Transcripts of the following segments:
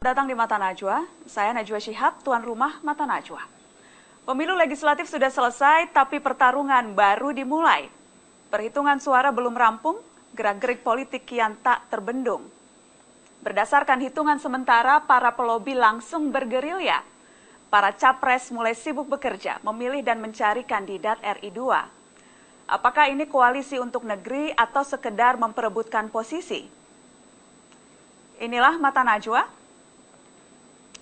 Datang di Mata Najwa, saya Najwa Shihab, tuan rumah Mata Najwa. Pemilu legislatif sudah selesai, tapi pertarungan baru dimulai. Perhitungan suara belum rampung, gerak-gerik politik kian tak terbendung. Berdasarkan hitungan sementara, para pelobi langsung bergerilya. Para capres mulai sibuk bekerja, memilih dan mencari kandidat RI 2. Apakah ini koalisi untuk negeri atau sekedar memperebutkan posisi? Inilah Mata Najwa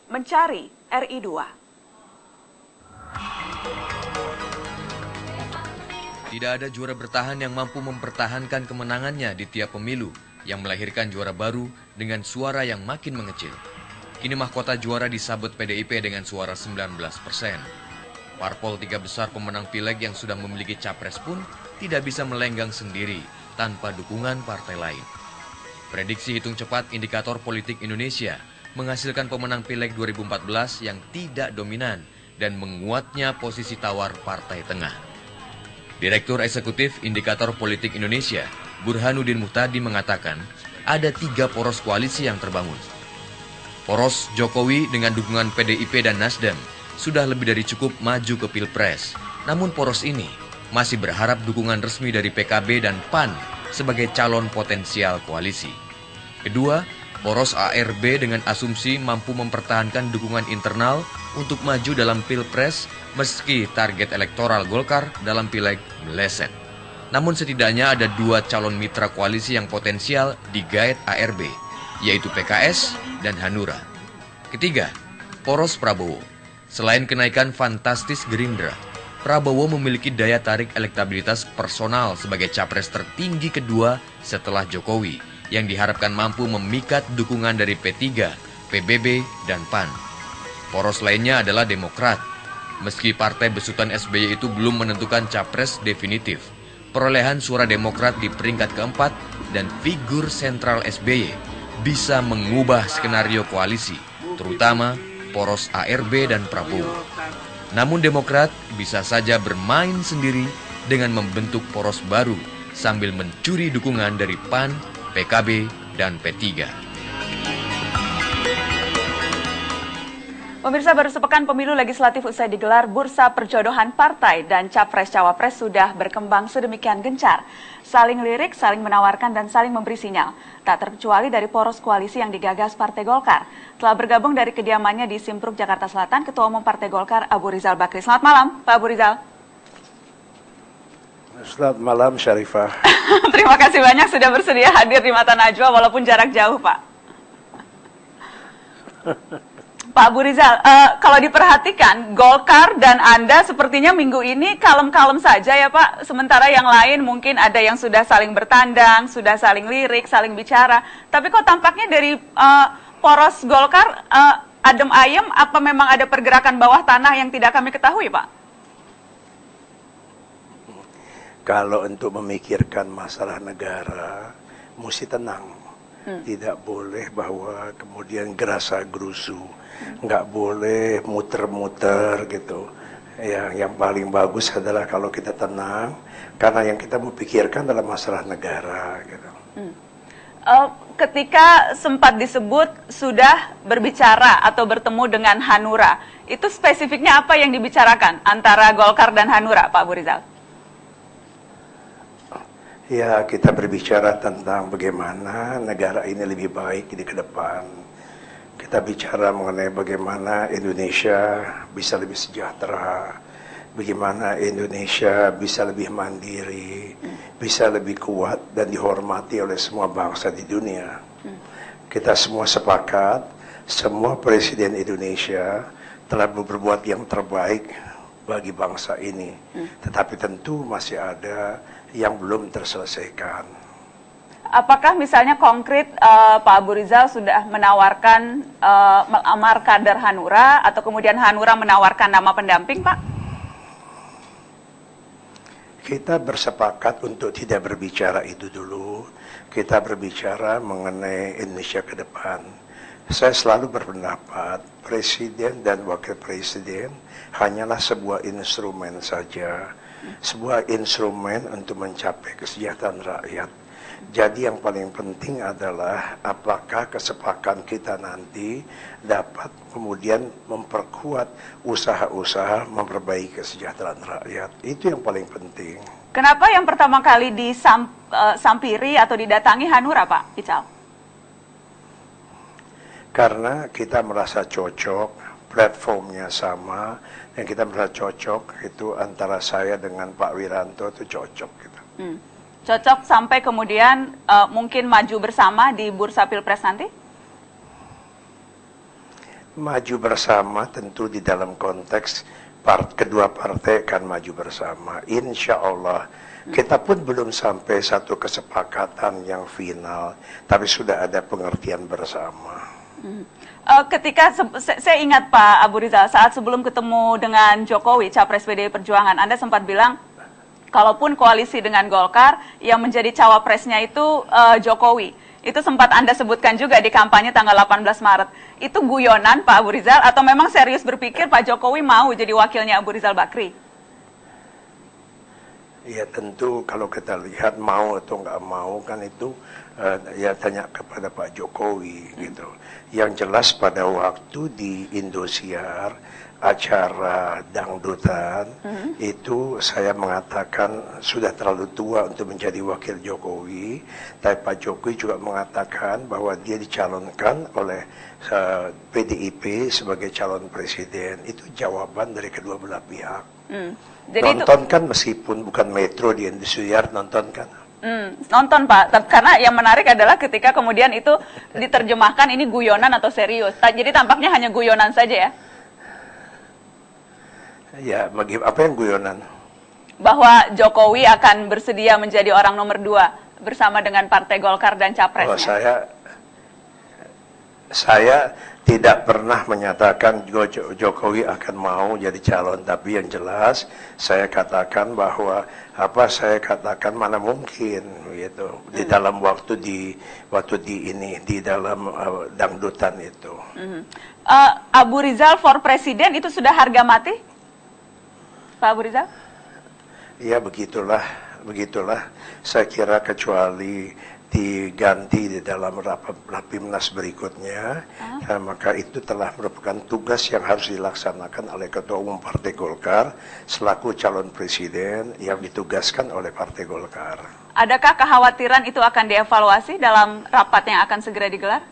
mencari RI 2. Tidak ada juara bertahan yang mampu mempertahankan kemenangannya di tiap pemilu yang melahirkan juara baru dengan suara yang makin mengecil. Kini mahkota juara disabet PDIP dengan suara 19%. Parpol tiga besar pemenang pileg yang sudah memiliki capres pun tidak bisa melenggang sendiri tanpa dukungan partai lain. Prediksi hitung cepat indikator politik Indonesia menghasilkan pemenang pileg 2014 yang tidak dominan dan menguatnya posisi tawar partai tengah. Direktur Eksekutif Indikator Politik Indonesia, Burhanuddin Muhtadi mengatakan ada 3 poros koalisi yang terbangun. Poros Jokowi dengan dukungan PDIP dan Nasdem sudah lebih dari cukup maju ke Pilpres. Namun poros ini masih berharap dukungan resmi dari PKB dan PAN sebagai calon potensial koalisi. Kedua, poros ARB dengan asumsi mampu mempertahankan dukungan internal untuk maju dalam Pilpres meski target elektoral Golkar dalam pileg meleset. Namun setidaknya ada 2 calon mitra koalisi yang potensial digait ARB, yaitu PKS dan Hanura. Ketiga, poros Prabowo. Selain kenaikan fantastis Gerindra, Prabowo memiliki daya tarik elektabilitas personal sebagai capres tertinggi kedua setelah Jokowi, yang diharapkan mampu memikat dukungan dari P3, PBB, dan PAN. Poros lainnya adalah Demokrat. Meski partai besutan SBY itu belum menentukan capres definitif, perolehan suara Demokrat di peringkat keempat dan figur sentral SBY bisa mengubah skenario koalisi, terutama poros ARB dan Prabowo. Namun Demokrat bisa saja bermain sendiri dengan membentuk poros baru sambil mencuri dukungan dari PAN, PKB, dan P3. Pemirsa, baru sepekan pemilu legislatif usai digelar, bursa perjodohan partai dan capres-cawapres sudah berkembang sedemikian gencar. Saling lirik, saling menawarkan, dan saling memberi sinyal. Tak terkecuali dari poros koalisi yang digagas Partai Golkar. Telah bergabung dari kediamannya di Simpruk, Jakarta Selatan, Ketua Umum Partai Golkar, Abu Rizal Bakri. Selamat malam, Pak Abu Rizal. Selamat malam, Syarifah. Terima kasih banyak sudah bersedia hadir di Mata Najwa walaupun jarak jauh, Pak. Pak Abu Rizal, kalau diperhatikan, Golkar dan Anda sepertinya minggu ini kalem-kalem saja ya Pak. Sementara yang lain mungkin ada yang sudah saling bertandang, sudah saling lirik, saling bicara. Tapi kok tampaknya dari poros Golkar adem ayem, apa memang ada pergerakan bawah tanah yang tidak kami ketahui Pak? Kalau untuk memikirkan masalah negara, mesti tenang. Tidak boleh bahwa kemudian gerasa-gerusu, nggak boleh muter-muter gitu. Yang paling bagus adalah kalau kita tenang, karena yang kita mau pikirkan adalah masalah negara gitu. Ketika sempat disebut sudah berbicara atau bertemu dengan Hanura, itu spesifiknya apa yang dibicarakan antara Golkar dan Hanura, Pak Abu Rizal? Ya, kita berbicara tentang bagaimana negara ini lebih baik di ke depan. Kita bicara mengenai bagaimana Indonesia bisa lebih sejahtera, bagaimana Indonesia bisa lebih mandiri, bisa lebih kuat dan dihormati oleh semua bangsa di dunia. Kita semua sepakat, semua presiden Indonesia telah berbuat yang terbaik bagi bangsa ini. Tetapi tentu masih ada yang belum terselesaikan. Apakah misalnya konkret Pak Abu Rizal sudah menawarkan melamar kader Hanura atau kemudian Hanura menawarkan nama pendamping, Pak? Kita bersepakat untuk tidak berbicara itu dulu. Kita berbicara mengenai Indonesia ke depan. Saya selalu berpendapat presiden dan wakil presiden hanyalah sebuah instrumen saja. Sebuah instrumen untuk mencapai kesejahteraan rakyat. Jadi yang paling penting adalah apakah kesepakatan kita nanti dapat kemudian memperkuat usaha-usaha memperbaiki kesejahteraan rakyat. Itu yang paling penting. Kenapa yang pertama kali disampiri atau didatangi Hanura, Pak Ical? Karena kita merasa cocok, platformnya sama, dan kita merasa cocok itu antara saya dengan Pak Wiranto itu cocok gitu. Cocok sampai kemudian mungkin maju bersama di bursa Pilpres nanti? Maju bersama tentu di dalam konteks kedua partai akan maju bersama. Insya Allah. Kita pun belum sampai satu kesepakatan yang final, tapi sudah ada pengertian bersama. Ketika saya ingat Pak Abu Rizal, saat sebelum ketemu dengan Jokowi, Capres PDI Perjuangan, Anda sempat bilang, kalaupun koalisi dengan Golkar, yang menjadi cawapresnya itu Jokowi. Itu sempat Anda sebutkan juga di kampanye tanggal 18 Maret. Itu guyonan Pak Abu Rizal atau memang serius berpikir Pak Jokowi mau jadi wakilnya Abu Rizal Bakri? Ya tentu kalau kita lihat mau atau nggak mau kan itu ya tanya kepada Pak Jokowi gitu. Yang jelas pada waktu di Indosiar acara dangdutan itu saya mengatakan sudah terlalu tua untuk menjadi wakil Jokowi, tapi Pak Jokowi juga mengatakan bahwa dia dicalonkan oleh PDIP sebagai calon presiden. Itu jawaban dari kedua belah pihak. Jadi nonton itu, kan meskipun bukan Metro di Indosiar nonton kan? Nonton Pak, karena yang menarik adalah ketika kemudian itu diterjemahkan ini guyonan atau serius. Jadi tampaknya hanya guyonan saja ya? Ya, apa yang guyonan? Bahwa Jokowi akan bersedia menjadi orang nomor 2 bersama dengan Partai Golkar dan Capresnya. Oh, saya tidak pernah menyatakan Jokowi akan mau jadi calon, tapi yang jelas saya katakan bahwa saya katakan mana mungkin gitu di dalam waktu di dalam dangdutan itu. Abu Rizal for Presiden itu sudah harga mati, Pak Abu Rizal? Ya begitulah. Saya kira kecuali diganti di dalam Rapimnas berikutnya, maka itu telah merupakan tugas yang harus dilaksanakan oleh Ketua Umum Partai Golkar selaku calon presiden yang ditugaskan oleh Partai Golkar. Adakah kekhawatiran itu akan dievaluasi dalam rapat yang akan segera digelar?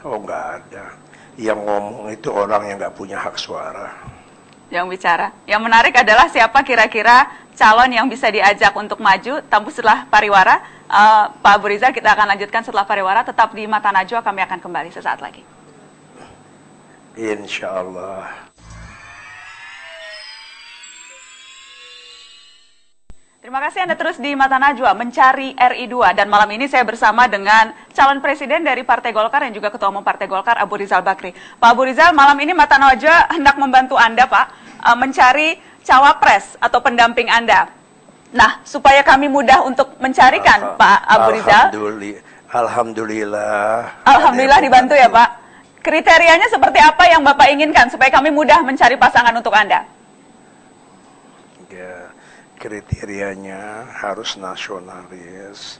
Oh, nggak ada. Yang ngomong itu orang yang nggak punya hak suara. Yang bicara. Yang menarik adalah siapa kira-kira calon yang bisa diajak untuk maju. Tapi setelah pariwara, Pak Abu Rizal, kita akan lanjutkan setelah pariwara. Tetap di Mata Najwa, kami akan kembali sesaat lagi. Insya Allah. Terima kasih Anda terus di Mata Najwa mencari RI2, dan malam ini saya bersama dengan calon presiden dari Partai Golkar dan juga Ketua Umum Partai Golkar Abu Rizal Bakri. Pak Abu Rizal, malam ini Mata Najwa hendak membantu Anda Pak mencari cawapres atau pendamping Anda. Nah, supaya kami mudah untuk mencarikan Pak Abu Rizal. Alhamdulillah dibantu ya Pak. Kriterianya seperti apa yang Bapak inginkan supaya kami mudah mencari pasangan untuk Anda? Ya. Kriterianya harus nasionalis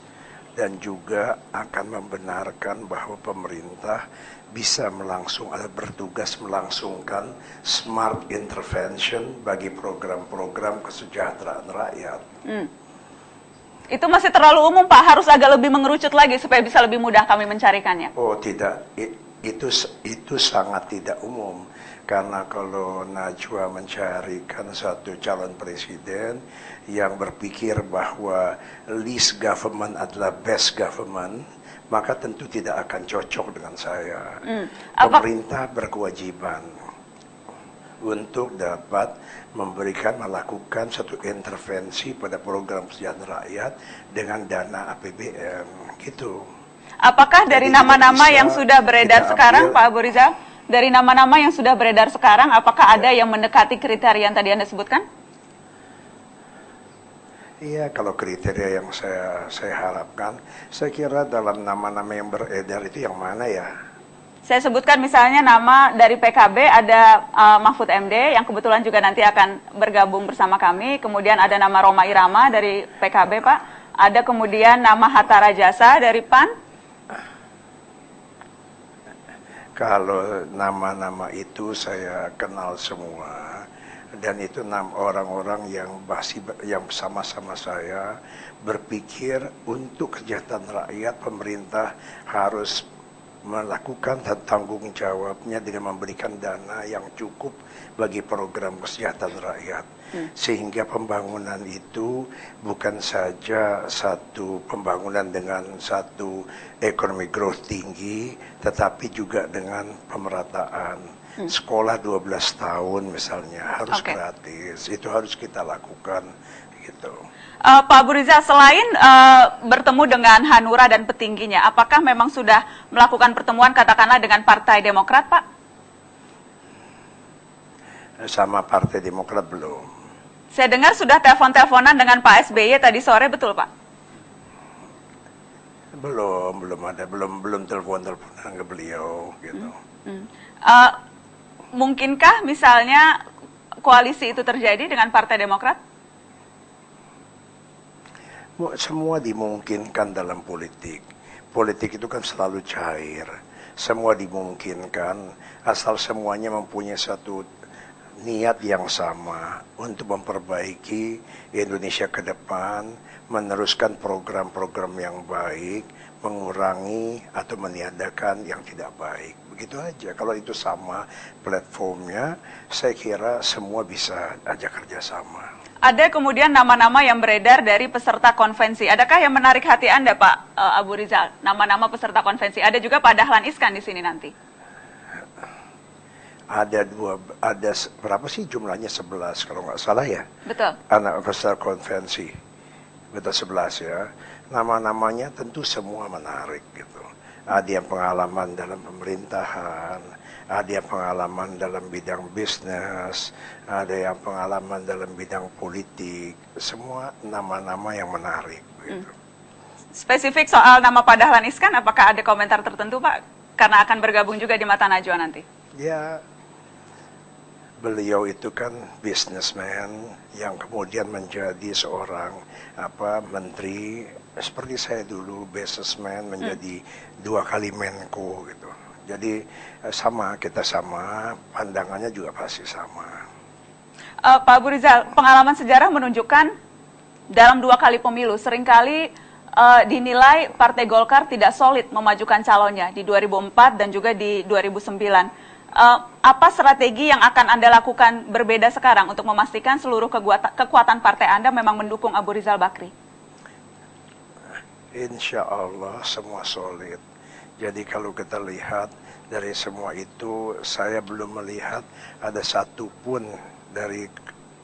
dan juga akan membenarkan bahwa pemerintah bisa bertugas melangsungkan smart intervention bagi program-program kesejahteraan rakyat. Itu masih terlalu umum Pak, harus agak lebih mengerucut lagi supaya bisa lebih mudah kami mencarikannya. Oh tidak, itu sangat tidak umum. Karena kalau Najwa mencarikan satu calon presiden yang berpikir bahwa least government adalah best government, maka tentu tidak akan cocok dengan saya. Pemerintah berkewajiban untuk dapat melakukan satu intervensi pada program kesejahteraan rakyat dengan dana APBN, gitu. Apakah dari nama-nama yang sudah beredar sekarang, Pak Abu Rizal? Dari nama-nama yang sudah beredar sekarang, apakah ada yang mendekati kriteria yang tadi Anda sebutkan? Iya, kalau kriteria yang saya harapkan, saya kira dalam nama-nama yang beredar itu yang mana ya? Saya sebutkan misalnya nama dari PKB ada Mahfud MD yang kebetulan juga nanti akan bergabung bersama kami. Kemudian ada nama Rhoma Irama dari PKB, Pak. Ada kemudian nama Hatta Rajasa dari PAN. Kalau nama-nama itu saya kenal semua, dan itu 6 orang-orang yang bersama-sama saya berpikir untuk kesejahteraan rakyat, pemerintah harus melakukan tanggung jawabnya dengan memberikan dana yang cukup bagi program kesejahteraan rakyat. Sehingga pembangunan itu bukan saja satu pembangunan dengan satu ekonomi growth tinggi, tetapi juga dengan pemerataan. Sekolah 12 tahun misalnya harus gratis, itu harus kita lakukan gitu. Pak Abu Rizal, selain bertemu dengan Hanura dan petingginya, apakah memang sudah melakukan pertemuan katakanlah dengan Partai Demokrat, Pak? Sama Partai Demokrat belum. Saya dengar sudah telepon-teleponan dengan Pak SBY tadi sore, betul Pak? Belum ada, belum telepon-teleponan ke beliau gitu. Mungkinkah misalnya koalisi itu terjadi dengan Partai Demokrat? Semua dimungkinkan dalam politik. Politik itu kan selalu cair. Semua dimungkinkan asal semuanya mempunyai satu niat yang sama untuk memperbaiki Indonesia ke depan, meneruskan program-program yang baik, mengurangi atau meniadakan yang tidak baik. Begitu aja. Kalau itu sama platformnya, saya kira semua bisa ajak kerjasama. Ada kemudian nama-nama yang beredar dari peserta konvensi. Adakah yang menarik hati Anda, Pak Abu Rizal? Nama-nama peserta konvensi. Ada juga Pak Dahlan Iskan di sini nanti. Ada berapa sih jumlahnya? 11 kalau nggak salah ya. Betul. Anak peserta konvensi. Betul 11 ya. Nama-namanya tentu semua menarik gitu. Ada yang pengalaman dalam pemerintahan, ada yang pengalaman dalam bidang bisnis, ada yang pengalaman dalam bidang politik. Semua nama-nama yang menarik gitu. Spesifik soal nama Pak Dahlan Iskan, apakah ada komentar tertentu, Pak? Karena akan bergabung juga di Mata Najwa nanti. Ya, beliau itu kan businessman yang kemudian menjadi seorang menteri, seperti saya dulu businessman menjadi 2 kali Menko gitu. Jadi kita sama, pandangannya juga pasti sama. Pak Abu Rizal, pengalaman sejarah menunjukkan dalam 2 kali pemilu seringkali dinilai Partai Golkar tidak solid memajukan calonnya di 2004 dan juga di 2009. Apa strategi yang akan Anda lakukan berbeda sekarang untuk memastikan seluruh kekuatan partai Anda memang mendukung Abu Rizal Bakri? Insya Allah semua solid. Jadi kalau kita lihat dari semua itu, saya belum melihat ada satupun dari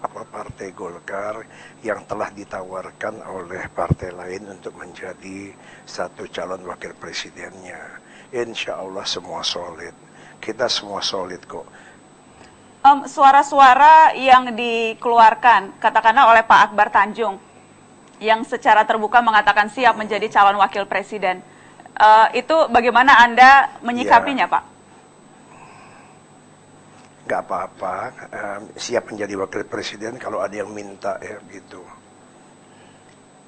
Partai Golkar yang telah ditawarkan oleh partai lain untuk menjadi satu calon wakil presidennya. Insya Allah semua solid. Kita semua solid kok. Suara-suara yang dikeluarkan, katakanlah oleh Pak Akbar Tanjung, yang secara terbuka mengatakan siap menjadi calon wakil presiden, itu bagaimana Anda menyikapinya, Pak? Nggak apa-apa, siap menjadi wakil presiden kalau ada yang minta ya gitu.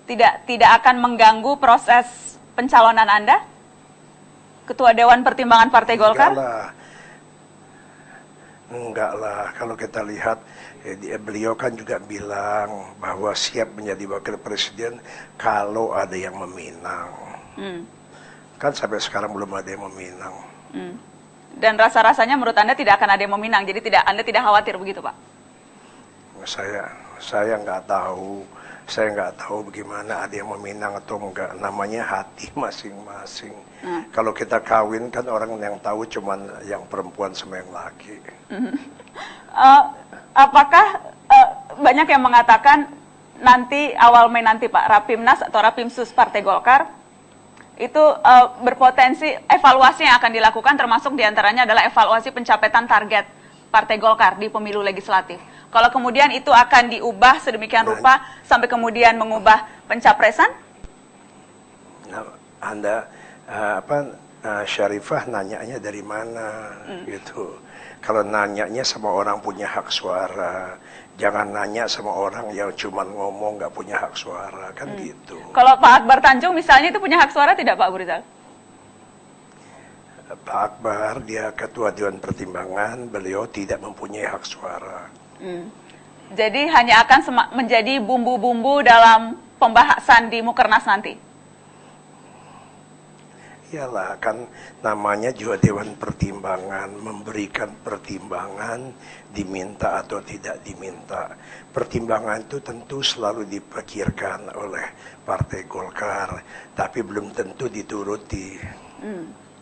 Tidak akan mengganggu proses pencalonan Anda? Ketua Dewan Pertimbangan Partai Golkar? Enggak lah, kalau kita lihat beliau kan juga bilang bahwa siap menjadi wakil presiden kalau ada yang meminang. Kan sampai sekarang belum ada yang meminang. Dan rasa-rasanya menurut Anda tidak akan ada yang meminang, jadi Anda tidak khawatir begitu, Pak? Saya nggak tahu. Saya nggak tahu bagaimana ada yang meminang atau enggak. Namanya hati masing-masing. Kalau kita kawin kan orang yang tahu cuman yang perempuan sama yang laki. Apakah banyak yang mengatakan nanti awal Mei nanti Pak, Rapimnas atau Rapimsus Partai Golkar itu berpotensi evaluasi yang akan dilakukan, termasuk diantaranya adalah evaluasi pencapaian target Partai Golkar di pemilu legislatif. Kalau kemudian itu akan diubah sedemikian rupa sampai kemudian mengubah pencapresan? Anda Syarifah nanyanya dari mana gitu. Kalau nanyanya sama orang punya hak suara, jangan nanya sama orang yang cuma ngomong nggak punya hak suara, kan gitu. Kalau Pak Akbar Tanjung misalnya itu punya hak suara tidak Pak Abu Rizal? Pak Akbar dia ketua Dewan Pertimbangan, beliau tidak mempunyai hak suara. Jadi hanya akan menjadi bumbu-bumbu dalam pembahasan di Mukernas nanti? Iyalah, kan namanya juga Dewan Pertimbangan, memberikan pertimbangan, diminta atau tidak diminta. Pertimbangan itu tentu selalu dipikirkan oleh Partai Golkar, tapi belum tentu dituruti.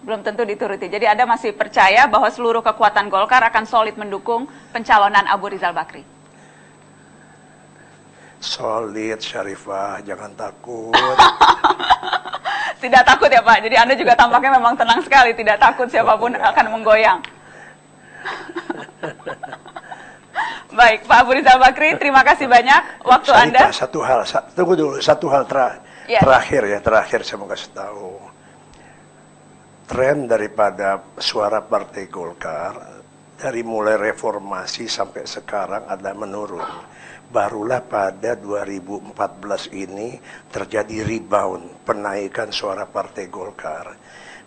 Belum tentu dituruti. Jadi Anda masih percaya bahwa seluruh kekuatan Golkar akan solid mendukung pencalonan Abu Rizal Bakri? Solid, Syarifah, jangan takut. Tidak takut ya Pak? Jadi Anda juga tampaknya memang tenang sekali, tidak takut siapapun akan menggoyang. Baik, Pak Abu Rizal Bakri, terima kasih banyak waktu Anda. Tunggu dulu, satu hal terakhir saya mau kasih tahu. Tren daripada suara Partai Golkar, dari mulai reformasi sampai sekarang ada menurun. Barulah pada 2014 ini terjadi rebound, penaikan suara Partai Golkar.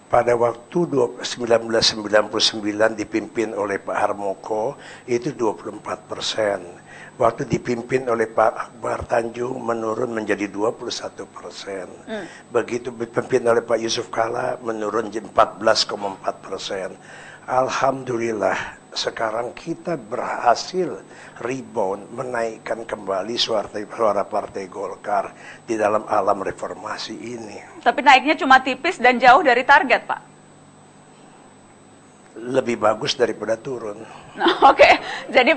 Pada waktu 1999 dipimpin oleh Pak Harmoko itu 24%. Waktu dipimpin oleh Pak Akbar Tanjung menurun menjadi 21%. Begitu dipimpin oleh Pak Yusuf Kalla menurun jadi 14,4%. Alhamdulillah sekarang kita berhasil rebound, menaikkan kembali suara Partai Golkar di dalam alam reformasi ini. Tapi naiknya cuma tipis dan jauh dari target, Pak. Lebih bagus daripada turun. Oke. Jadi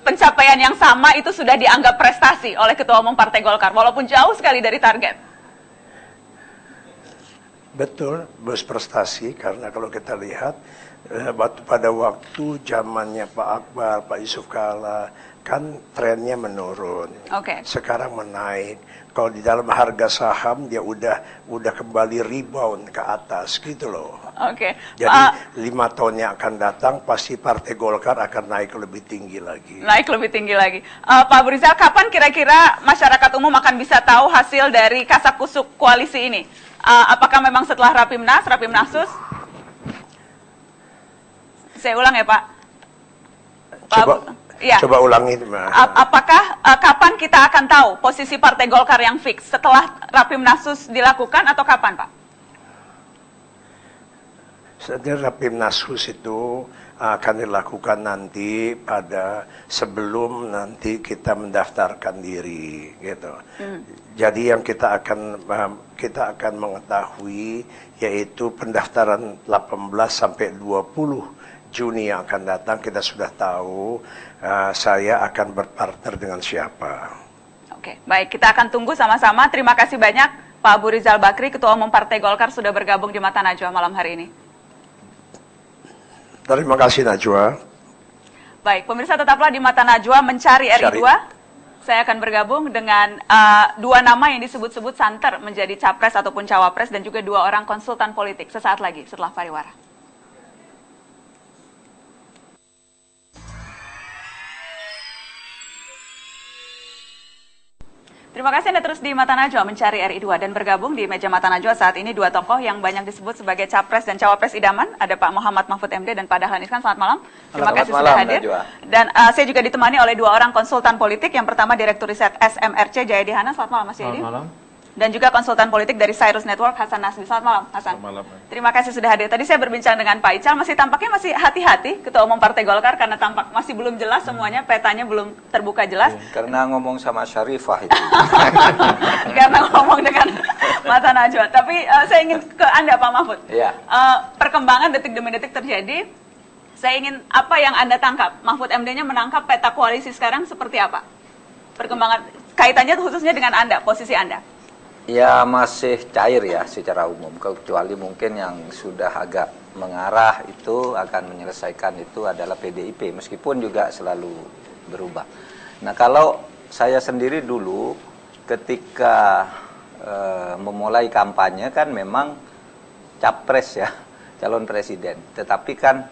pencapaian yang sama itu sudah dianggap prestasi oleh Ketua Umum Partai Golkar, walaupun jauh sekali dari target. Betul, bos prestasi, karena kalau kita lihat pada waktu zamannya Pak Akbar, Pak Yusuf Kalla, kan trennya menurun. Sekarang menaik. Kalau di dalam harga saham dia udah kembali rebound ke atas gitu loh. Jadi 5 tahun yang akan datang pasti Partai Golkar akan naik lebih tinggi lagi. Naik lebih tinggi lagi. Pak Abu Rizal, kapan kira-kira masyarakat umum akan bisa tahu hasil dari kasakusuk koalisi ini? Apakah memang setelah Rapimnasus? Saya ulang ya Pak. Coba ulangin. Apakah kapan kita akan tahu posisi Partai Golkar yang fix? Setelah Rapimnasus dilakukan atau kapan Pak? Setelah Rapimnasus itu akan dilakukan nanti sebelum nanti kita mendaftarkan diri gitu. Jadi yang kita akan mengetahui yaitu pendaftaran 18 sampai 20 Juni yang akan datang kita sudah tahu saya akan berpartner dengan siapa. Oke, baik, kita akan tunggu sama-sama. Terima kasih banyak Pak Abu Rizal Bakri, Ketua Umum Partai Golkar sudah bergabung di Mata Najwa malam hari ini. Terima kasih Najwa. Baik, pemirsa tetaplah di Mata Najwa mencari RI2. Saya akan bergabung dengan 2 nama yang disebut-sebut santer menjadi capres ataupun cawapres dan juga 2 orang konsultan politik sesaat lagi setelah pariwara. Terima kasih Anda terus di Mata Najwa mencari RI2 dan bergabung di meja Mata Najwa saat ini 2 tokoh yang banyak disebut sebagai capres dan cawapres idaman. Ada Pak Muhammad Mahfud MD dan Pak Dahlan Iskan. Selamat malam. Terima kasih sudah hadir. Najwa. Dan saya juga ditemani oleh 2 orang konsultan politik. Yang pertama Direktur Riset SMRC Jayadi Hanan. Selamat malam Mas Jayadi. Selamat malam. Dan juga konsultan politik dari Cyrus Network Hasan Nasbi. Selamat malam Hasan. Selamat malam. Terima kasih sudah hadir. Tadi saya berbincang dengan Pak Ical, tampaknya masih hati-hati Ketua Umum Partai Golkar karena tampak masih belum jelas semuanya, petanya belum terbuka jelas. Karena ngomong sama Syarifah itu. Karena ngomong dengan Mata Najwa. Tapi saya ingin ke Anda Pak Mahfud. Iya. Perkembangan detik demi detik terjadi. Saya ingin apa yang Anda tangkap? Mahfud MD-nya menangkap peta koalisi sekarang seperti apa? Perkembangan kaitannya khususnya dengan Anda, posisi Anda. Ya masih cair ya secara umum, kecuali mungkin yang sudah agak mengarah itu akan menyelesaikan itu adalah PDIP, meskipun juga selalu berubah. Nah kalau saya sendiri dulu ketika memulai kampanye kan memang capres ya, calon presiden. Tetapi kan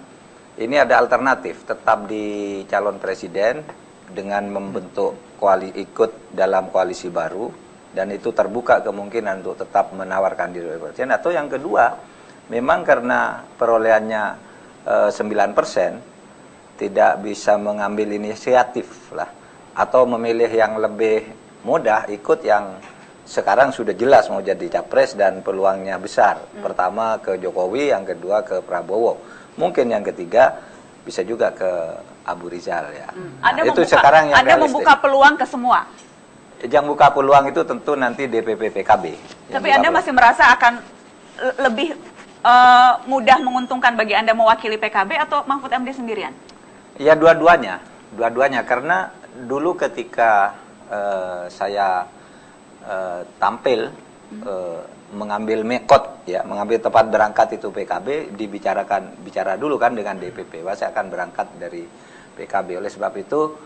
ini ada alternatif, tetap di calon presiden dengan membentuk ikut dalam koalisi baru, dan itu terbuka kemungkinan untuk tetap menawarkan diri presiden. Atau yang kedua, memang karena perolehannya 9%, tidak bisa mengambil inisiatif lah, atau memilih yang lebih mudah, ikut yang sekarang sudah jelas mau jadi capres dan peluangnya besar. Pertama ke Jokowi, yang kedua ke Prabowo. Mungkin yang ketiga bisa juga ke Abu Rizal ya. Anda itu membuka, sekarang yang Anda realistis. membuka peluang ke semua. Yang buka peluang itu tentu nanti DPP PKB. Tapi Anda masih merasa akan lebih mudah menguntungkan bagi Anda mewakili PKB atau Mahfud MD sendirian? Ya dua-duanya, karena dulu ketika saya tampil mengambil mekot ya, mengambil tempat berangkat itu PKB, bicara dulu kan dengan DPP, bahwa saya akan berangkat dari PKB. Oleh sebab itu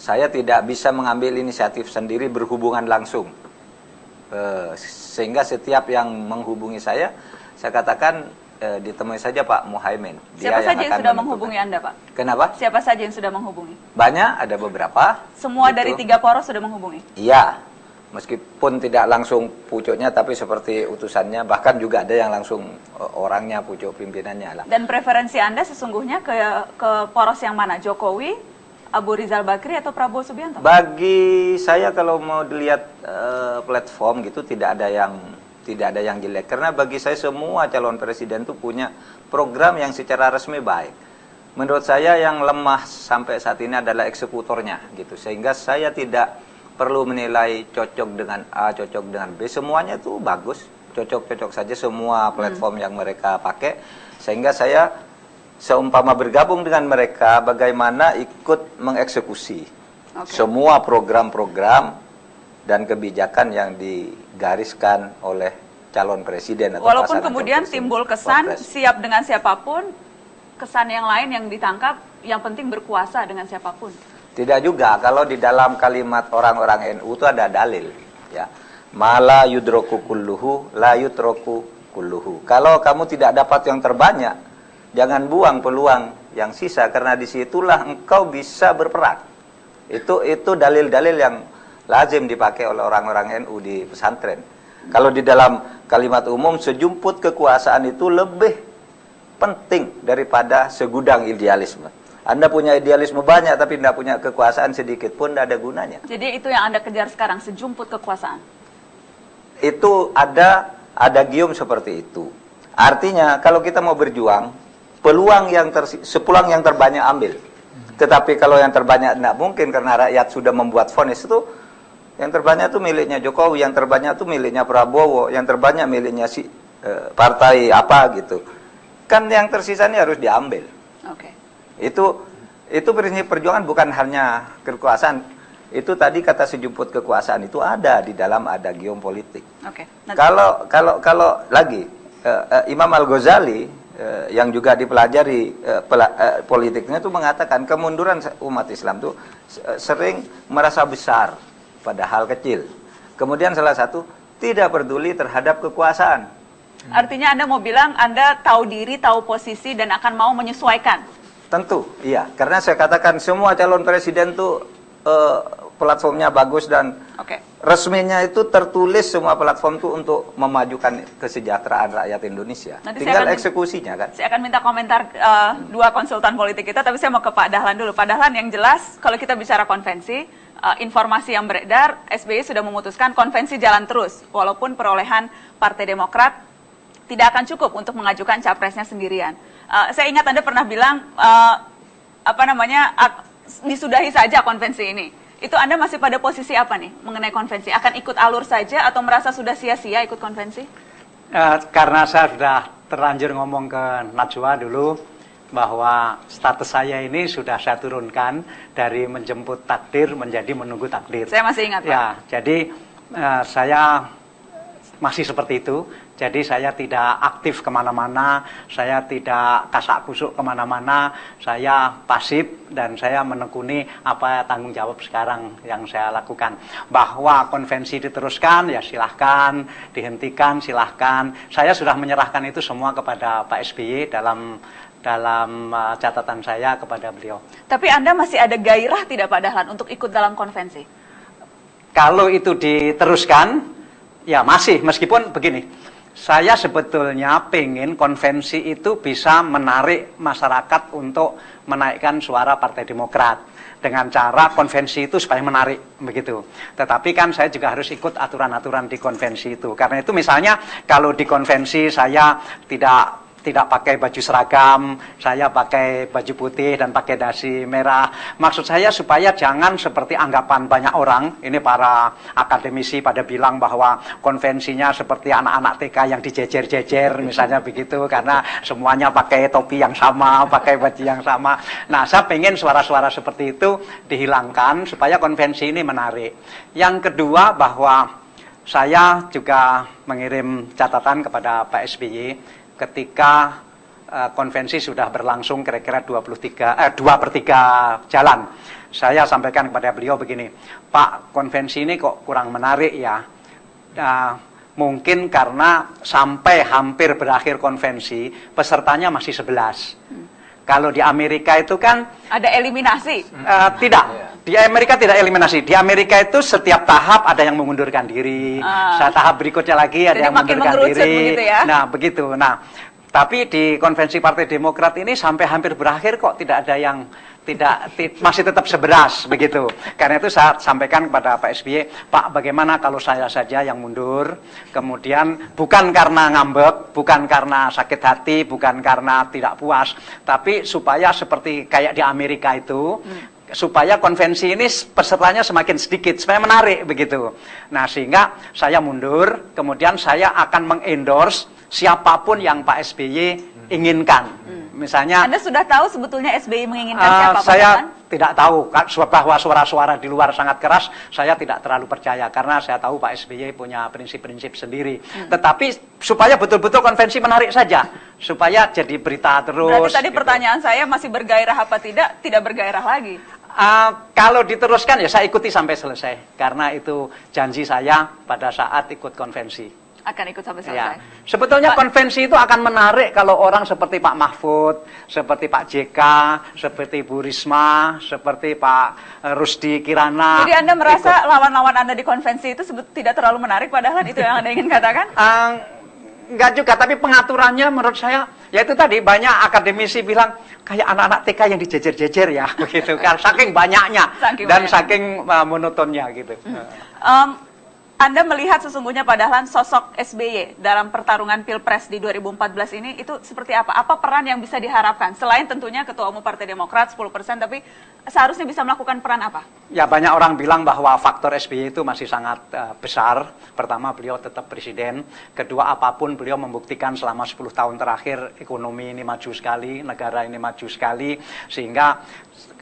saya tidak bisa mengambil inisiatif sendiri berhubungan langsung, sehingga setiap yang menghubungi saya katakan ditemui saja Pak Muhaimin. Siapa saja yang sudah menghubungi Anda, Pak? Kenapa? Siapa saja yang sudah menghubungi? Banyak, ada beberapa. Semua gitu. dari 3 poros sudah menghubungi? Iya, meskipun tidak langsung pucuknya, tapi seperti utusannya, bahkan juga ada yang langsung orangnya, pucuk pimpinannya lah. Dan preferensi Anda sesungguhnya ke poros yang mana? Jokowi, Abu Rizal Bakri, atau Prabowo Subianto? Bagi saya kalau mau dilihat platform gitu, tidak ada yang jelek, karena bagi saya semua calon presiden itu punya program yang secara resmi baik. Menurut saya yang lemah sampai saat ini adalah eksekutornya gitu, sehingga saya tidak perlu menilai cocok dengan A, cocok dengan B, semuanya itu bagus, cocok saja semua platform yang mereka pakai, sehingga saya seumpama bergabung dengan mereka, bagaimana ikut mengeksekusi semua program-program dan kebijakan yang digariskan oleh calon presiden atau walaupun pasangan kemudian calon timbul kesan Wapres. siap dengan siapapun, kesan yang lain yang ditangkap, yang penting berkuasa dengan siapapun. Tidak juga, kalau di dalam kalimat orang-orang NU itu ada dalil ya. Mala yudroku kulluhu la yudroku kulluhu. Kalau kamu tidak dapat yang terbanyak, jangan buang peluang yang sisa, karena disitulah engkau bisa berperang. Itu dalil-dalil yang lazim dipakai oleh orang-orang NU di pesantren. Kalau di dalam kalimat umum, sejumput kekuasaan itu lebih penting daripada segudang idealisme. Anda punya idealisme banyak tapi tidak punya kekuasaan sedikit pun, tidak ada gunanya. Jadi itu yang Anda kejar sekarang, sejumput kekuasaan. Itu ada gium seperti itu. Artinya kalau kita mau berjuang, sepulang yang terbanyak ambil. Tetapi kalau yang terbanyak tidak mungkin, karena rakyat sudah membuat vonis itu. Yang terbanyak itu miliknya Jokowi, yang terbanyak itu miliknya Prabowo, yang terbanyak miliknya partai apa gitu. Kan yang tersisa ini harus diambil. Oke. Itu prinsip perjuangan, bukan hanya kekuasaan. Itu tadi kata sejumput kekuasaan itu ada di dalam adagium politik. Oke. Kalau lagi Imam Al-Ghazali yang juga dipelajari politiknya itu mengatakan kemunduran umat Islam itu sering merasa besar pada hal kecil. Kemudian salah satu, tidak peduli terhadap kekuasaan. Artinya Anda mau bilang Anda tahu diri, tahu posisi, dan akan mau menyesuaikan. Tentu, iya. Karena saya katakan semua calon presiden itu platformnya bagus, dan resminya itu tertulis semua platform itu untuk memajukan kesejahteraan rakyat Indonesia. Nanti tinggal eksekusinya kan. Saya akan minta komentar 2 konsultan politik kita, tapi saya mau ke Pak Dahlan dulu. Pak Dahlan, yang jelas kalau kita bicara konvensi, informasi yang beredar, SBY sudah memutuskan konvensi jalan terus, walaupun perolehan Partai Demokrat tidak akan cukup untuk mengajukan capresnya sendirian. Saya ingat Anda pernah bilang, disudahi saja konvensi ini. Itu Anda masih pada posisi apa nih mengenai konvensi? Akan ikut alur saja atau merasa sudah sia-sia ikut konvensi? Karena saya sudah terlanjur ngomong ke Najwa dulu, bahwa status saya ini sudah saya turunkan dari menjemput takdir menjadi menunggu takdir. Saya masih ingat, Pak. Ya, jadi saya masih seperti itu. Jadi saya tidak aktif kemana-mana, saya tidak kasak kusuk kemana-mana, saya pasif dan saya menekuni apa tanggung jawab sekarang yang saya lakukan. Bahwa konvensi diteruskan, ya silahkan, dihentikan silahkan. Saya sudah menyerahkan itu semua kepada Pak SBY dalam catatan saya kepada beliau. Tapi Anda masih ada gairah tidak Pak Dahlan untuk ikut dalam konvensi? Kalau itu diteruskan, ya masih, meskipun begini, saya sebetulnya pengen konvensi itu bisa menarik masyarakat untuk menaikkan suara Partai Demokrat dengan cara konvensi itu supaya menarik begitu. Tetapi kan saya juga harus ikut aturan-aturan di konvensi itu. Karena itu misalnya kalau di konvensi saya tidak pakai baju seragam, saya pakai baju putih dan pakai dasi merah. Maksud saya supaya jangan seperti anggapan banyak orang, ini para akademisi pada bilang bahwa konvensinya seperti anak-anak TK yang dijejer-jejer, misalnya begitu, karena semuanya pakai topi yang sama, pakai baju yang sama. Nah, saya pengen suara-suara seperti itu dihilangkan supaya konvensi ini menarik. Yang kedua bahwa saya juga mengirim catatan kepada Pak SBY ketika konvensi sudah berlangsung kira-kira 2/3 jalan. Saya sampaikan kepada beliau begini, Pak, konvensi ini kok kurang menarik ya. Mungkin karena sampai hampir berakhir konvensi, pesertanya masih 11. Kalau di Amerika itu kan ada eliminasi? Tidak. Di Amerika tidak eliminasi. Di Amerika itu setiap tahap ada yang mengundurkan diri. Tahap berikutnya lagi ada yang mengundurkan diri. Begitu ya? Nah, begitu. Nah, tapi di konvensi Partai Demokrat ini sampai hampir berakhir kok tidak ada yang masih tetap 11 begitu. Karena itu saya sampaikan kepada Pak SBY, Pak, bagaimana kalau saya saja yang mundur, kemudian bukan karena ngambek, bukan karena sakit hati, bukan karena tidak puas, tapi supaya seperti kayak di Amerika itu, supaya konvensi ini pesertanya semakin sedikit, supaya menarik begitu. Nah, sehingga saya mundur, kemudian saya akan mengendorse siapapun yang Pak SBY inginkan. Misalnya, Anda sudah tahu sebetulnya SBY menginginkan siapa? Saya tidak tahu, bahwa suara-suara di luar sangat keras, saya tidak terlalu percaya, karena saya tahu Pak SBY punya prinsip-prinsip sendiri. Tetapi supaya betul-betul konvensi menarik saja, supaya jadi berita terus. Berarti tadi gitu. Pertanyaan saya masih bergairah apa tidak bergairah lagi? Kalau diteruskan ya saya ikuti sampai selesai, karena itu janji saya pada saat ikut konvensi. Akan ikut sampai Ya. selesai. Sebetulnya konvensi itu akan menarik kalau orang seperti Pak Mahfud, seperti Pak JK, seperti Bu Risma, seperti Pak Rusdi Kirana. Jadi Anda merasa lawan-lawan Anda di konvensi itu tidak terlalu menarik, padahal itu yang Anda ingin katakan? Enggak juga, tapi pengaturannya menurut saya, ya itu tadi banyak akademisi bilang kayak anak-anak TK yang dijejer-jejer ya, begitu kan, saking banyaknya saking monotonnya gitu. Anda melihat sesungguhnya Pak Dahlan sosok SBY dalam pertarungan Pilpres di 2014 ini itu seperti apa? Apa peran yang bisa diharapkan? Selain tentunya Ketua Umum Partai Demokrat 10%, tapi seharusnya bisa melakukan peran apa? Ya, banyak orang bilang bahwa faktor SBY itu masih sangat besar. Pertama, beliau tetap presiden. Kedua, apapun beliau membuktikan selama 10 tahun terakhir ekonomi ini maju sekali, negara ini maju sekali, sehingga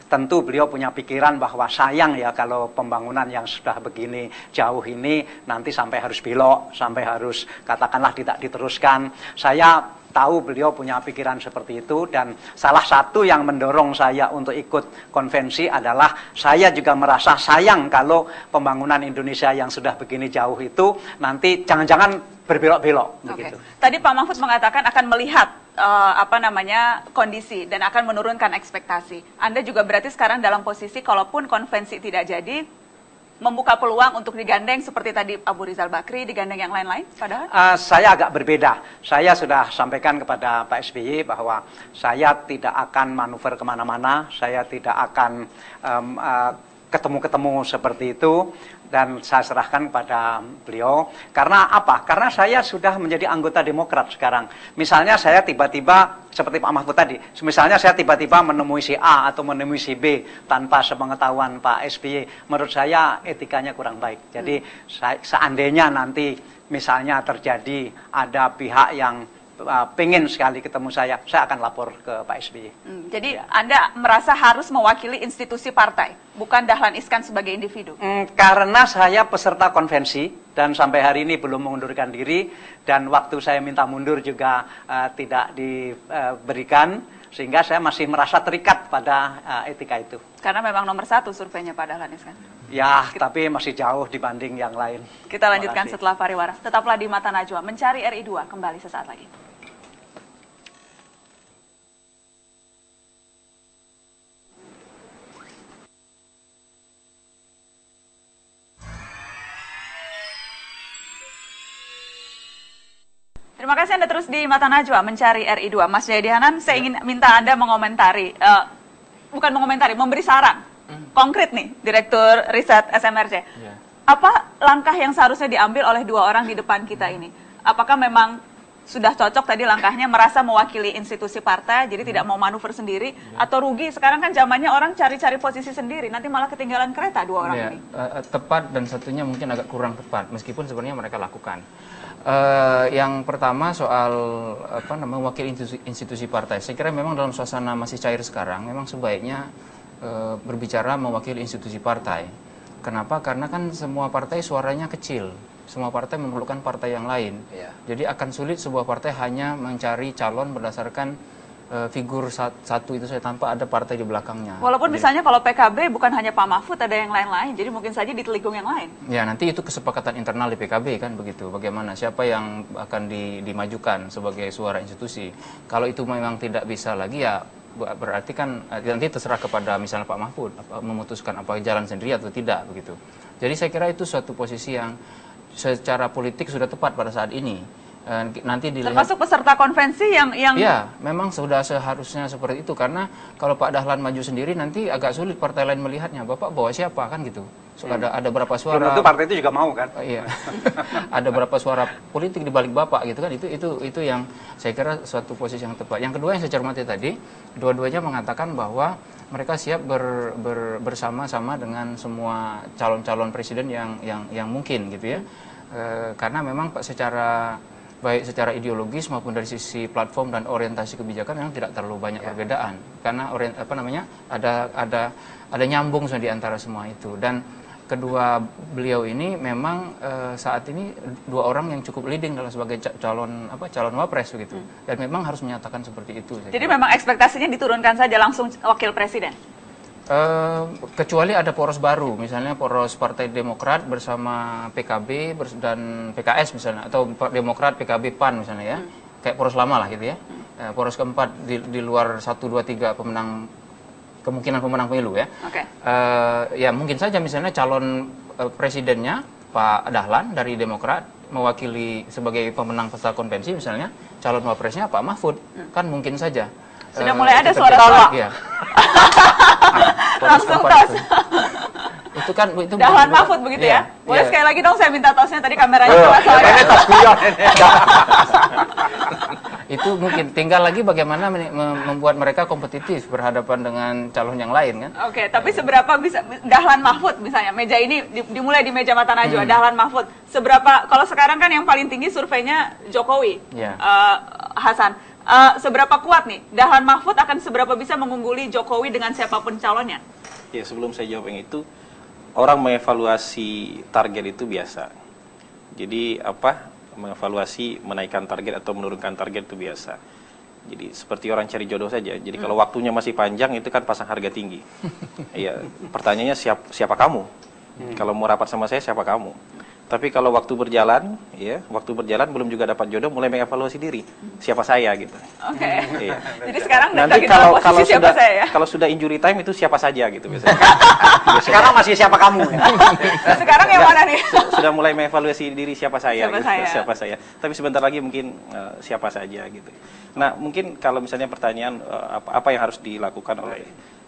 tentu beliau punya pikiran bahwa sayang ya kalau pembangunan yang sudah begini jauh ini nanti sampai harus belok, sampai harus katakanlah tidak diteruskan. Saya tahu beliau punya pikiran seperti itu, dan salah satu yang mendorong saya untuk ikut konvensi adalah saya juga merasa sayang kalau pembangunan Indonesia yang sudah begini jauh itu nanti jangan-jangan berbelok-belok begitu. Tadi Pak Mahfud mengatakan akan melihat kondisi dan akan menurunkan ekspektasi. Anda juga berarti sekarang dalam posisi kalaupun konvensi tidak jadi, membuka peluang untuk digandeng seperti tadi Abu Rizal Bakri, digandeng yang lain-lain, padahal? Saya agak berbeda. Saya sudah sampaikan kepada Pak SBY bahwa saya tidak akan manuver kemana-mana, saya tidak akan ketemu-ketemu seperti itu, dan saya serahkan kepada beliau. Karena apa? Karena saya sudah menjadi anggota Demokrat sekarang. Misalnya saya tiba-tiba, seperti Pak Mahfud tadi, misalnya saya tiba-tiba menemui si A atau menemui si B tanpa sepengetahuan Pak SBY, menurut saya etikanya kurang baik. Jadi seandainya nanti misalnya terjadi ada pihak yang pengen sekali ketemu saya akan lapor ke Pak SBY. Jadi Ya. Anda merasa harus mewakili institusi partai, bukan Dahlan Iskan sebagai individu? Karena saya peserta konvensi dan sampai hari ini belum mengundurkan diri, dan waktu saya minta mundur juga tidak diberikan, sehingga saya masih merasa terikat pada etika itu. Karena memang nomor 1 surveinya Pak Dahlan Iskan. Ya, tapi masih jauh dibanding yang lain. Kita lanjutkan Terima kasih. setelah pariwara. Tetaplah di Mata Najwa, mencari RI2 kembali sesaat lagi. Terima kasih Anda terus di Mata Najwa mencari RI2. Mas Jayadi Hanan, saya ingin minta Anda mengomentari, bukan mengomentari, memberi saran konkret nih, Direktur Riset SMRC. Apa langkah yang seharusnya diambil oleh 2 orang di depan kita ini? Apakah memang sudah cocok tadi langkahnya merasa mewakili institusi partai, jadi tidak mau manuver sendiri, atau rugi? Sekarang kan zamannya orang cari-cari posisi sendiri, nanti malah ketinggalan kereta 2 orang ini. Tepat, dan satunya mungkin agak kurang tepat, meskipun sebenarnya mereka lakukan. Yang pertama soal mewakili institusi partai. Saya kira memang dalam suasana masih cair sekarang, memang sebaiknya berbicara mewakili institusi partai. Kenapa? Karena kan semua partai suaranya kecil. Semua partai memerlukan partai yang lain. Jadi akan sulit sebuah partai hanya mencari calon berdasarkan figur satu itu saja tanpa ada partai di belakangnya. Walaupun misalnya kalau PKB bukan hanya Pak Mahfud, ada yang lain-lain, jadi mungkin saja ditelikung yang lain. Ya, nanti itu kesepakatan internal di PKB kan begitu. Bagaimana, siapa yang akan dimajukan sebagai suara institusi. Kalau itu memang tidak bisa lagi, ya berarti kan nanti terserah kepada misalnya Pak Mahfud memutuskan apa jalan sendiri atau tidak begitu. Jadi saya kira itu suatu posisi yang secara politik sudah tepat pada saat ini. Nanti dilihat, termasuk peserta konvensi yang ya, memang sudah seharusnya seperti itu, karena kalau Pak Dahlan maju sendiri nanti agak sulit partai lain melihatnya. Bapak bawa siapa kan gitu. So, ada berapa suara. Belum tentu partai itu juga mau kan? Iya. Ada berapa suara politik di balik Bapak gitu kan. Itu yang saya kira suatu posisi yang tepat. Yang kedua yang saya cermati tadi, dua-duanya mengatakan bahwa mereka siap bersama-sama dengan semua calon-calon presiden yang mungkin gitu ya. Karena memang baik secara ideologis maupun dari sisi platform dan orientasi kebijakan memang tidak terlalu banyak perbedaan, karena ada nyambung di antara semua itu. Dan kedua beliau ini memang saat ini 2 orang yang cukup leading dalam sebagai calon wapres begitu, dan memang harus menyatakan seperti itu. Jadi memang ekspektasinya diturunkan saja langsung wakil presiden. Kecuali ada poros baru, misalnya poros Partai Demokrat bersama PKB dan PKS misalnya, atau Demokrat, PKB, PAN misalnya ya, kayak poros lama lah gitu ya. Poros keempat di luar 1, 2, 3 kemungkinan pemenang pemilu ya. Ya mungkin saja misalnya calon presidennya Pak Dahlan dari Demokrat mewakili sebagai pemenang peserta konvensi misalnya, calon wapresnya Pak Mahfud, kan mungkin saja. Sudah mulai ada suara tolak. Iya. Langsung tos. Itu kan itu Dahlan Mahfud begitu ya. Boleh sekali lagi dong saya minta tosnya, tadi kameranya salah soalnya. Itu mungkin tinggal lagi bagaimana membuat mereka kompetitif berhadapan dengan calon yang lain kan. Oke, tapi seberapa bisa Dahlan Mahfud misalnya, meja ini dimulai di meja Mata Najwa, Dahlan Mahfud. Seberapa, kalau sekarang kan yang paling tinggi surveinya Jokowi, Hasan. Seberapa kuat nih Dahlan Mahfud akan seberapa bisa mengungguli Jokowi dengan siapapun calonnya? Ya, sebelum saya jawab yang itu, orang mengevaluasi target itu biasa. Jadi mengevaluasi menaikkan target atau menurunkan target itu biasa. Jadi seperti orang cari jodoh saja. Jadi kalau waktunya masih panjang itu kan pasang harga tinggi. Iya, pertanyaannya siapa kamu? Kalau mau rapat sama saya siapa kamu? Tapi kalau waktu berjalan belum juga dapat jodoh, mulai mengevaluasi diri, siapa saya gitu. Iya. Jadi sekarang nanti kalau sudah injury time itu siapa saja gitu biasanya. Sekarang masih siapa kamu? Sekarang yang mana nih? Sudah mulai mengevaluasi diri siapa saya. Tapi sebentar lagi mungkin siapa saja gitu. Nah, mungkin kalau misalnya pertanyaan apa yang harus dilakukan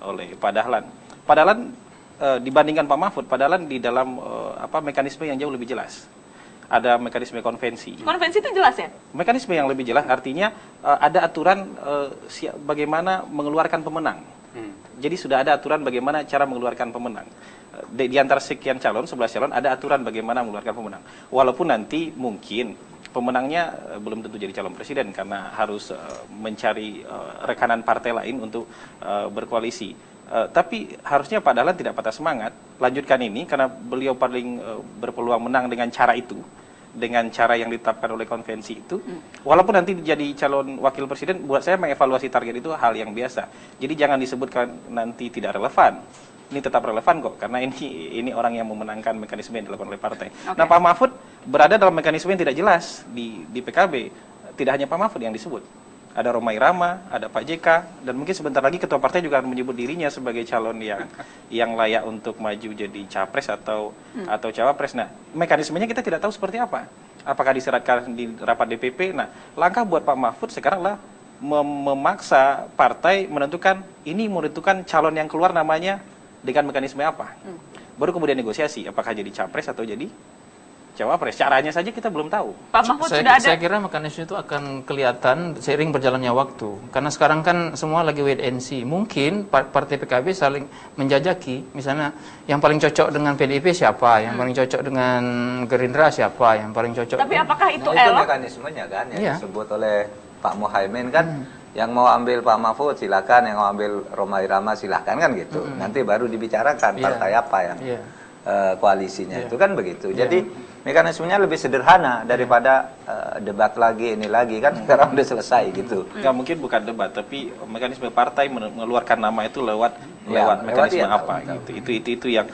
oleh Pak Dahlan. Pak Dahlan dibandingkan Pak Mahfud, padahal di dalam mekanisme yang jauh lebih jelas. Ada mekanisme konvensi. Konvensi itu jelas ya? Mekanisme yang lebih jelas artinya ada aturan bagaimana mengeluarkan pemenang. Jadi sudah ada aturan bagaimana cara mengeluarkan pemenang. Di antara sekian calon, 11 calon, ada aturan bagaimana mengeluarkan pemenang. Walaupun nanti mungkin pemenangnya belum tentu jadi calon presiden karena harus mencari rekanan partai lain untuk berkoalisi. Tapi harusnya Pak Dahlan tidak patah semangat, lanjutkan ini karena beliau paling berpeluang menang dengan cara itu, dengan cara yang ditetapkan oleh konvensi itu. Walaupun nanti jadi calon wakil presiden, buat saya mengevaluasi target itu hal yang biasa. Jadi jangan disebutkan nanti tidak relevan. Ini tetap relevan kok, karena ini orang yang memenangkan mekanisme yang dilakukan oleh partai. Okay. Nah, Pak Mahfud berada dalam mekanisme yang tidak jelas di PKB. Tidak hanya Pak Mahfud yang disebut. Ada Rhoma Irama, ada Pak JK, dan mungkin sebentar lagi ketua partai juga akan menyebut dirinya sebagai calon yang layak untuk maju jadi capres atau cawapres. Nah, mekanismenya kita tidak tahu seperti apa. Apakah diserahkan di rapat DPP? Nah, langkah buat Pak Mahfud sekarang lah memaksa partai menentukan calon yang keluar namanya dengan mekanisme apa. Baru kemudian negosiasi apakah jadi capres atau jadi cawapres. Caranya saja kita belum tahu. Pak Mahfud sudah ada. Saya kira mekanisme itu akan kelihatan seiring berjalannya waktu. Karena sekarang kan semua lagi wait and see. Mungkin partai PKB saling menjajaki. Misalnya yang paling cocok dengan PDIP siapa, yang paling cocok dengan Gerindra siapa, yang paling cocok. Tapi apakah itu itu elok? mekanismenya kan yang disebut oleh Pak Muhaimin kan. Yang mau ambil Pak Mahfud silakan, yang mau ambil Rhoma Irama silakan kan gitu. Nanti baru dibicarakan partai apa yang koalisinya itu kan begitu. Jadi mekanismenya lebih sederhana daripada debat lagi ini lagi kan sekarang udah selesai gitu. Nggak mungkin bukan debat, tapi mekanisme partai mengeluarkan nama itu lewat mekanisme apa gitu. Itu yang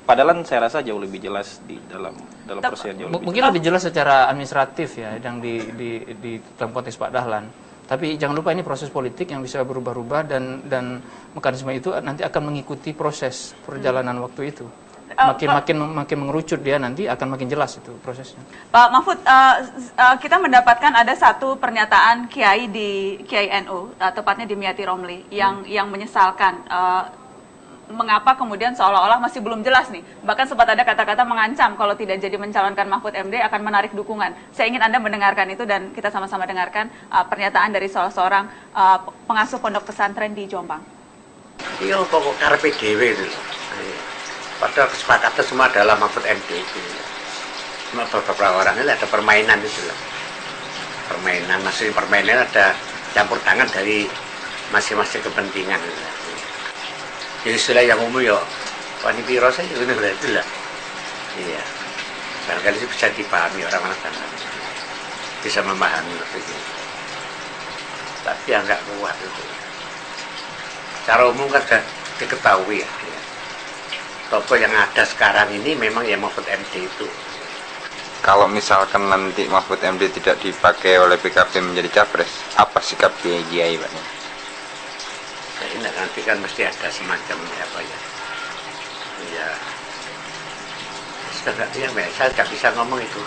padahal saya rasa jauh lebih jelas di dalam proses yang jauh lebih mungkin lebih jelas secara administratif ya yang di dalam konteks Pak Dahlan. Tapi jangan lupa ini proses politik yang bisa berubah-ubah dan mekanisme itu nanti akan mengikuti proses perjalanan waktu itu. Makin mengerucut dia nanti akan makin jelas itu prosesnya. Pak Mahfud, kita mendapatkan ada satu pernyataan Kiai di Kiai NU, tepatnya di Miati Romli, yang menyesalkan mengapa kemudian seolah-olah masih belum jelas nih. Bahkan sempat ada kata-kata mengancam kalau tidak jadi mencalonkan Mahfud MD akan menarik dukungan. Saya ingin Anda mendengarkan itu dan kita sama-sama dengarkan pernyataan dari salah seorang pengasuh pondok pesantren di Jombang. Iya, pokok karepe dhewe itu. Padahal kesepakatan semua adalah Mahfud MD itu. Cuma beberapa orang ini ada permainan itu loh. Permainan, maksudnya permainan ada campur tangan dari masing-masing kepentingan. Jadi istilah yang umum ya, wani piro saja itu berarti lah. Iya, barangkali sih bisa dipahami orang-orang sana, bisa memahami itu. Tapi yang nggak kuat itu. Cara umum kan sudah diketahui ya. Tokoh yang ada sekarang ini memang yang Mahfud MD itu. Kalau misalkan nanti Mahfud MD tidak dipakai oleh PKB menjadi capres, apa sikap Kiai Pak? Nah, nanti kan mesti ada semacam apa ya? Ya, saya nggak bisa ngomong itu.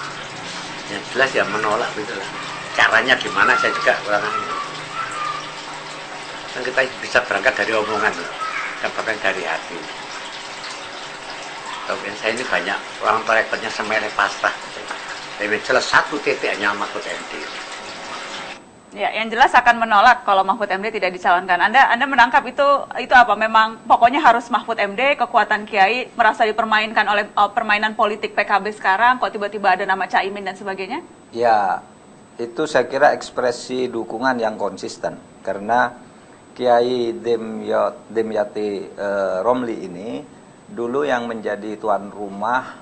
Yang jelas ya menolak gitu lah. Caranya gimana saya juga kurang. Kan kita bisa berangkat dari omongan, kan berangkat dari hati. Tapi saya ini banyak orang rekodnya semerek pasta. Tapi jelas satu titik hanya Mahfud MD. Ya, yang jelas akan menolak kalau Mahfud MD tidak dicalonkan. Anda menangkap itu apa? Memang pokoknya harus Mahfud MD, kekuatan Kiai merasa dipermainkan oleh permainan politik PKB sekarang, kok tiba-tiba ada nama Caimin dan sebagainya? Ya, itu saya kira ekspresi dukungan yang konsisten. Karena Kiai Demyati Romli ini dulu yang menjadi tuan rumah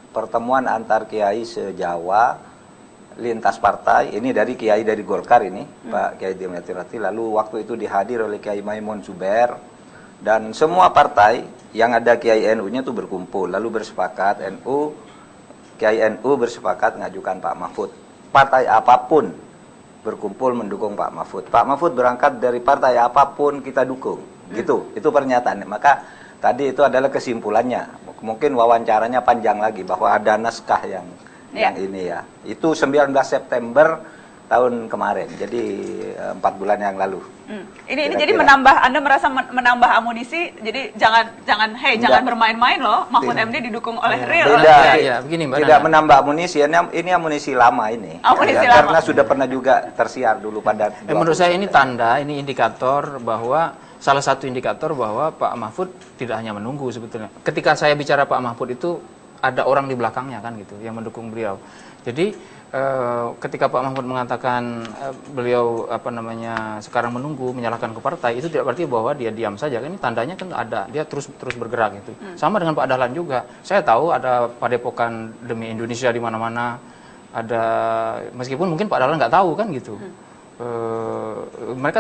pertemuan antar Kiai se-Jawa lintas partai, ini dari Kiai dari Golkar ini, Pak Kiai Demyati Romli. Lalu waktu itu dihadir oleh Kiai Maimun Zubair dan semua partai yang ada Kiai NU-nya itu berkumpul, lalu bersepakat Kiai NU bersepakat mengajukan Pak Mahfud. Partai apapun berkumpul mendukung Pak Mahfud. Pak Mahfud berangkat dari partai apapun kita dukung, gitu. Itu pernyataannya. Maka tadi itu adalah kesimpulannya. Mungkin wawancaranya panjang lagi bahwa ada naskah yang ini ya. Itu 19 September tahun kemarin. Jadi 4 bulan yang lalu. Ini jadi Anda merasa menambah amunisi. Jadi jangan bermain-main loh. Mahfud MD didukung oleh real. Tidak menambah amunisi. Ini amunisi lama ini. Karena sudah pernah juga tersiar dulu pada. Menurut saya ini tanda, ini indikator bahwa salah satu indikator bahwa Pak Mahfud tidak hanya menunggu sebetulnya. Ketika saya bicara Pak Mahfud itu ada orang di belakangnya kan gitu yang mendukung beliau. Jadi ketika Pak Mahfud mengatakan beliau sekarang menunggu menyalahkan ke partai, itu tidak berarti bahwa dia diam saja kan, ini tandanya kan ada dia terus bergerak gitu. Sama dengan Pak Dahlan juga, saya tahu ada padepokan demi Indonesia di mana-mana, ada, meskipun mungkin Pak Dahlan nggak tahu kan gitu. Mereka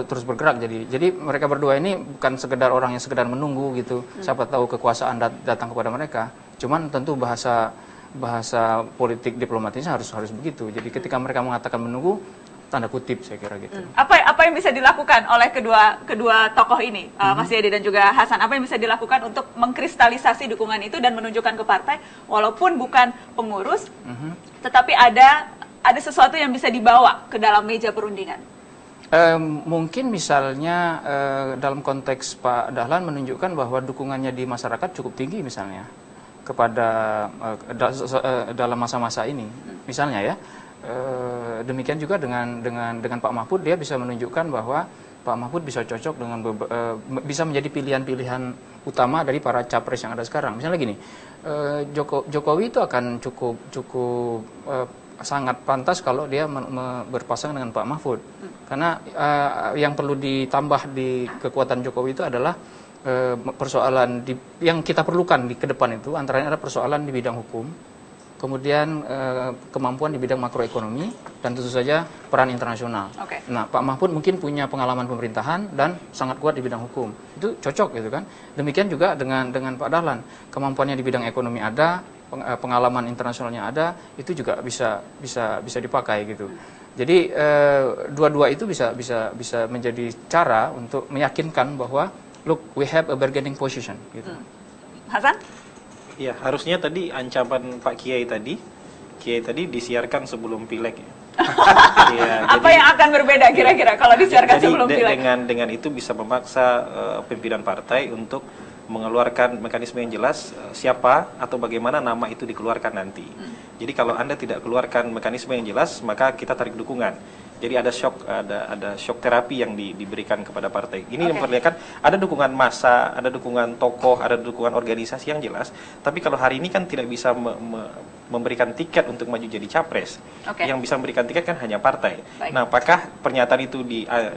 terus bergerak, jadi mereka berdua ini bukan sekedar orang yang sekedar menunggu gitu, siapa tahu kekuasaan datang kepada mereka. Cuman tentu bahasa politik diplomatisnya harus begitu. Jadi ketika mereka mengatakan menunggu, tanda kutip saya kira gitu. Apa yang bisa dilakukan oleh kedua tokoh ini, Mas Jayadi dan juga Hasan? Apa yang bisa dilakukan untuk mengkristalisasi dukungan itu dan menunjukkan ke partai, walaupun bukan pengurus, tetapi ada sesuatu yang bisa dibawa ke dalam meja perundingan? Mungkin misalnya dalam konteks Pak Dahlan menunjukkan bahwa dukungannya di masyarakat cukup tinggi misalnya kepada dalam masa-masa ini, misalnya ya. Demikian juga dengan Pak Mahfud, dia bisa menunjukkan bahwa Pak Mahfud bisa cocok dengan bisa menjadi pilihan-pilihan utama dari para capres yang ada sekarang. Misalnya gini, Jokowi itu akan cukup sangat pantas kalau dia berpasangan dengan Pak Mahfud, karena yang perlu ditambah di kekuatan Jokowi itu adalah persoalan yang kita perlukan ke depan itu, antaranya ada persoalan di bidang hukum, kemudian kemampuan di bidang makroekonomi, dan tentu saja peran internasional. Nah, Pak Mahfud mungkin punya pengalaman pemerintahan dan sangat kuat di bidang hukum, itu cocok gitu kan. Demikian juga dengan Pak Dahlan, kemampuannya di bidang ekonomi ada, pengalaman internasionalnya ada, itu juga bisa dipakai gitu. Jadi dua-dua itu bisa menjadi cara untuk meyakinkan bahwa look, we have a bargaining position gitu. Hasan? Ya, harusnya tadi ancaman Pak Kiai tadi disiarkan sebelum pileg ya. Ya, apa yang akan berbeda kira-kira kalau disiarkan sebelum pileg? Dengan itu bisa memaksa pimpinan partai untuk mengeluarkan mekanisme yang jelas siapa atau bagaimana nama itu dikeluarkan nanti. Jadi kalau Anda tidak keluarkan mekanisme yang jelas, maka kita tarik dukungan. Jadi ada shock terapi yang diberikan kepada partai. Ini memperlihatkan ada dukungan massa, ada dukungan tokoh, ada dukungan organisasi yang jelas. Tapi kalau hari ini kan tidak bisa memberikan tiket untuk maju jadi capres. Yang bisa memberikan tiket kan hanya partai. Nah, apakah pernyataan itu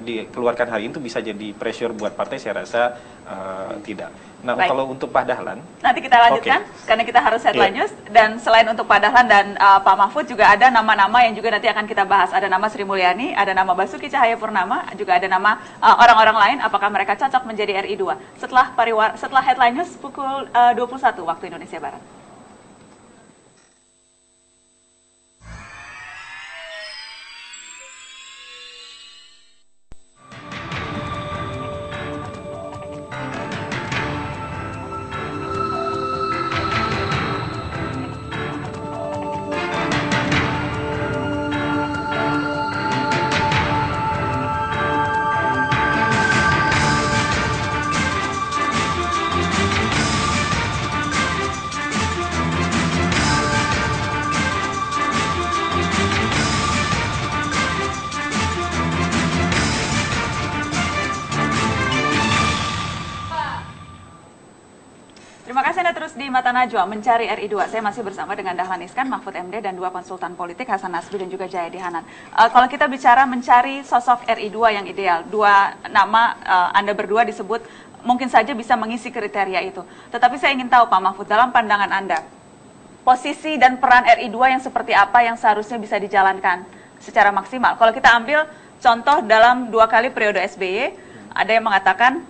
dikeluarkan hari ini itu bisa jadi pressure buat partai? Saya rasa tidak. Nah, kalau untuk Pak Dahlan, nanti kita lanjutkan karena kita harus headline news. Dan selain untuk Pak Dahlan dan Pak Mahfud, juga ada nama-nama yang juga nanti akan kita bahas. Ada nama Sri Mulyani, ada nama Basuki Cahayapurnama, juga ada nama orang-orang lain. Apakah mereka cocok menjadi RI 2? Setelah headline news pukul 21 waktu Indonesia Barat. Terima kasih Anda terus di Mata Najwa mencari RI 2. Saya masih bersama dengan Dahlan Iskan, Mahfud MD, dan dua konsultan politik, Hasan Nasbi dan juga Jayadi Hanan. Kalau kita bicara mencari sosok RI 2 yang ideal, dua nama Anda berdua disebut mungkin saja bisa mengisi kriteria itu. Tetapi saya ingin tahu Pak Mahfud, dalam pandangan Anda, posisi dan peran RI 2 yang seperti apa yang seharusnya bisa dijalankan secara maksimal? Kalau kita ambil contoh dalam 2 kali periode SBY, ada yang mengatakan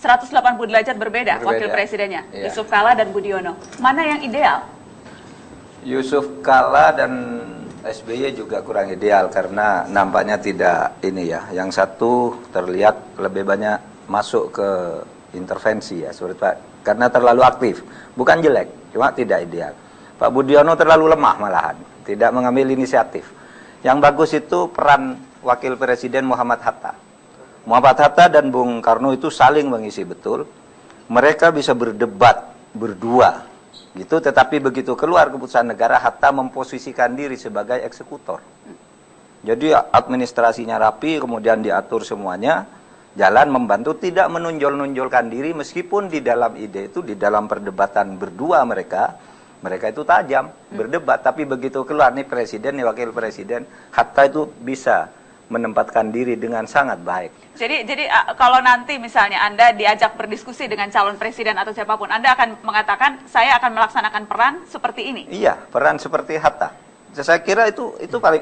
180 derajat berbeda wakil presidennya, Yusuf Kala dan Budiono. Mana yang ideal? Yusuf Kala dan SBY juga kurang ideal karena nampaknya tidak ini ya. Yang satu terlihat lebih banyak masuk ke intervensi ya, seperti Pak, karena terlalu aktif. Bukan jelek, cuma tidak ideal. Pak Budiono terlalu lemah malahan, tidak mengambil inisiatif. Yang bagus itu peran wakil presiden Muhammad Hatta. Muhammad Hatta dan Bung Karno itu saling mengisi betul. Mereka bisa berdebat berdua gitu, tetapi begitu keluar keputusan negara, Hatta memposisikan diri sebagai eksekutor. Jadi administrasinya rapi, kemudian diatur semuanya, jalan membantu, tidak menonjol-nonjolkan diri, meskipun di dalam ide itu, di dalam perdebatan berdua mereka, Mereka itu tajam, berdebat, tapi begitu keluar nih presiden, nih wakil presiden, Hatta itu bisa menempatkan diri dengan sangat baik. Jadi kalau nanti misalnya Anda diajak berdiskusi dengan calon presiden atau siapapun, Anda akan mengatakan saya akan melaksanakan peran seperti ini. Iya, peran seperti Hatta. Saya kira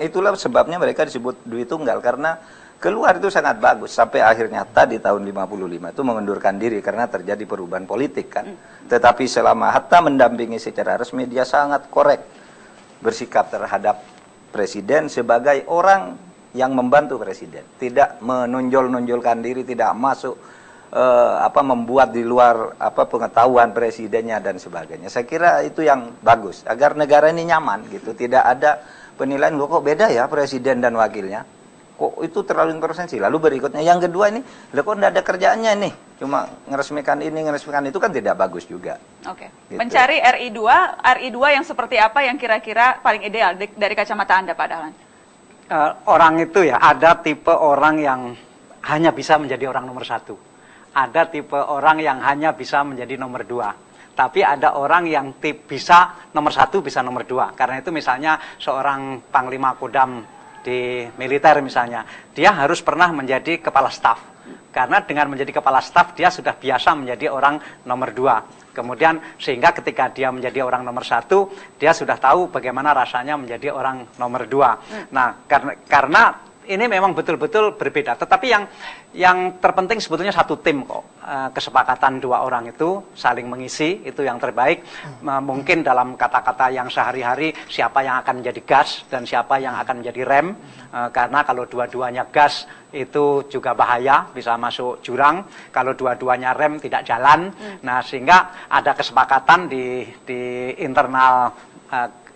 itulah sebabnya mereka disebut Dwi Tunggal, karena keluar itu sangat bagus sampai akhirnya Hatta di tahun 55 itu mengundurkan diri karena terjadi perubahan politik kan. Tetapi selama Hatta mendampingi secara resmi, dia sangat korek bersikap terhadap presiden sebagai orang yang membantu presiden, tidak menonjol-nonjolkan diri, tidak masuk membuat di luar pengetahuan presidennya dan sebagainya. Saya kira itu yang bagus agar negara ini nyaman gitu, tidak ada penilaian kok beda ya presiden dan wakilnya, kok itu terlalu intervensi. Lalu berikutnya yang kedua ini, kok tidak ada kerjaannya nih, cuma ngeresmikan ini ngeresmikan itu, kan tidak bagus juga. Oke. Gitu. Mencari RI2 yang seperti apa yang kira-kira paling ideal dari kacamata Anda, Pak Dahlan? Orang itu ya, ada tipe orang yang hanya bisa menjadi orang nomor 1. Ada tipe orang yang hanya bisa menjadi nomor 2. Tapi ada orang yang bisa nomor 1, bisa nomor 2. Karena itu misalnya seorang Panglima Kodam di militer misalnya, dia harus pernah menjadi kepala staf. Karena dengan menjadi kepala staf, dia sudah biasa menjadi orang nomor 2. Kemudian sehingga ketika dia menjadi orang nomor 1, dia sudah tahu bagaimana rasanya menjadi orang nomor 2. Nah, karena ini memang betul-betul berbeda. Tetapi yang terpenting sebetulnya satu tim kok. Kesepakatan 2 orang itu saling mengisi, itu yang terbaik. Mungkin dalam kata-kata yang sehari-hari, siapa yang akan menjadi gas dan siapa yang akan menjadi rem. Karena kalau dua-duanya gas itu juga bahaya, bisa masuk jurang. Kalau dua-duanya rem tidak jalan. Nah, sehingga ada kesepakatan di internal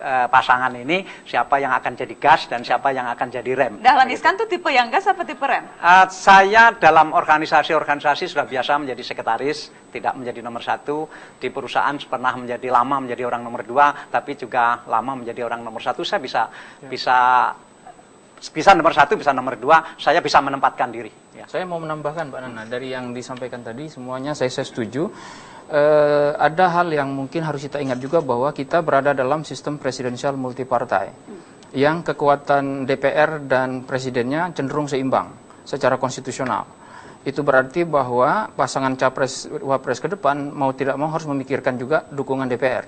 pasangan ini, siapa yang akan jadi gas dan siapa yang akan jadi rem. Dahlan Iskan tuh tipe yang gas apa tipe rem? Saya dalam organisasi sudah biasa menjadi sekretaris, tidak menjadi nomor 1. Di perusahaan pernah lama menjadi orang nomor 2, tapi juga lama menjadi orang nomor 1. Saya bisa nomor 1, bisa nomor 2, saya bisa menempatkan diri. Ya. Saya mau menambahkan, Pak Nana, dari yang disampaikan tadi semuanya saya setuju. Ada hal yang mungkin harus kita ingat juga, bahwa kita berada dalam sistem presidensial multipartai yang kekuatan DPR dan presidennya cenderung seimbang secara konstitusional. Itu berarti bahwa pasangan capres-wapres ke depan mau tidak mau harus memikirkan juga dukungan DPR.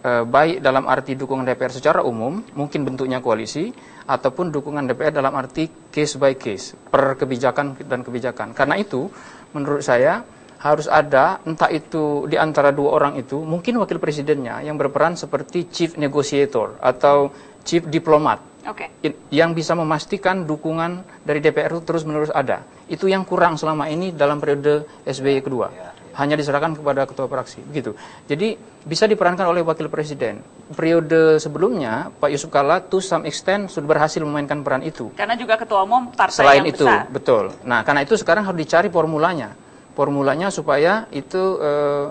Baik dalam arti dukungan DPR secara umum, mungkin bentuknya koalisi, ataupun dukungan DPR dalam arti case by case, per kebijakan dan kebijakan. Karena itu, menurut saya, harus ada, entah itu di antara 2 orang itu, mungkin wakil presidennya yang berperan seperti chief negotiator atau chief diplomat. Yang bisa memastikan dukungan dari DPR itu terus-menerus ada. Itu yang kurang selama ini dalam periode SBY kedua. Hanya diserahkan kepada ketua fraksi, begitu. Jadi bisa diperankan oleh wakil presiden. Periode sebelumnya Pak Yusuf Kalla to some extent sudah berhasil memainkan peran itu. Karena juga ketua umum partai selain yang itu, besar. betul. Nah, karena itu sekarang harus dicari formulanya supaya itu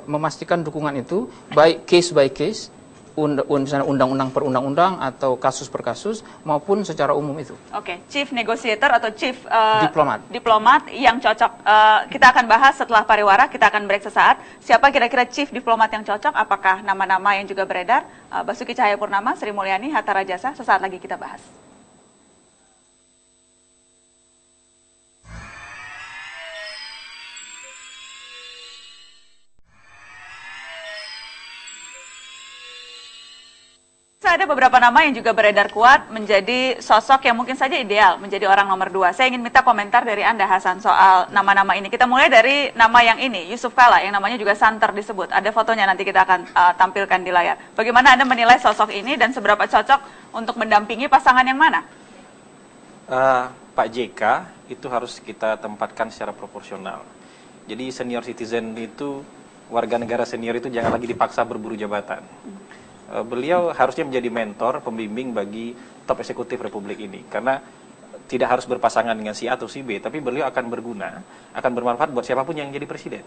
memastikan dukungan itu baik case by case, undang-undang per undang-undang atau kasus per kasus, maupun secara umum itu. Chief negotiator atau chief diplomat yang cocok. Kita akan bahas setelah pariwara, kita akan break sesaat. Siapa kira-kira chief diplomat yang cocok? Apakah nama-nama yang juga beredar? Basuki Cahayapurnama, Sri Mulyani, Hatta Rajasa. Sesaat lagi kita bahas. Ada beberapa nama yang juga beredar kuat menjadi sosok yang mungkin saja ideal menjadi orang nomor 2. Saya ingin minta komentar dari Anda, Hasan, soal nama-nama ini. Kita mulai dari nama yang ini, Yusuf Kalla, yang namanya juga santer disebut. Ada fotonya, nanti kita akan tampilkan di layar. Bagaimana Anda menilai sosok ini dan seberapa cocok untuk mendampingi pasangan yang mana? Pak JK itu harus kita tempatkan secara proporsional. Jadi senior citizen itu, warga negara senior itu jangan lagi dipaksa berburu jabatan. Beliau harusnya menjadi mentor, pembimbing bagi top eksekutif Republik ini. Karena tidak harus berpasangan dengan si A atau si B, tapi beliau akan berguna, akan bermanfaat buat siapapun yang jadi presiden.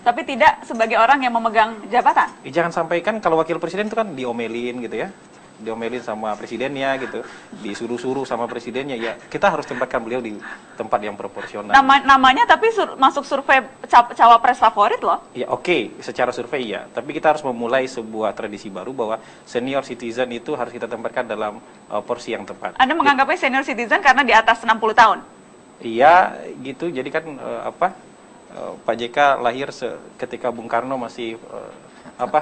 Tapi tidak sebagai orang yang memegang jabatan? Jangan sampaikan kalau wakil presiden itu kan diomelin gitu ya. diomelin sama presidennya gitu, disuruh-suruh sama presidennya, ya kita harus tempatkan beliau di tempat yang proporsional. Namanya tapi masuk survei cawapres favorit loh. Ya oke, secara survei ya, tapi kita harus memulai sebuah tradisi baru bahwa senior citizen itu harus kita tempatkan dalam porsi yang tepat. Anda menganggapnya senior citizen karena di atas 60 tahun? Iya, gitu. Jadi kan Pak JK lahir ketika Bung Karno masih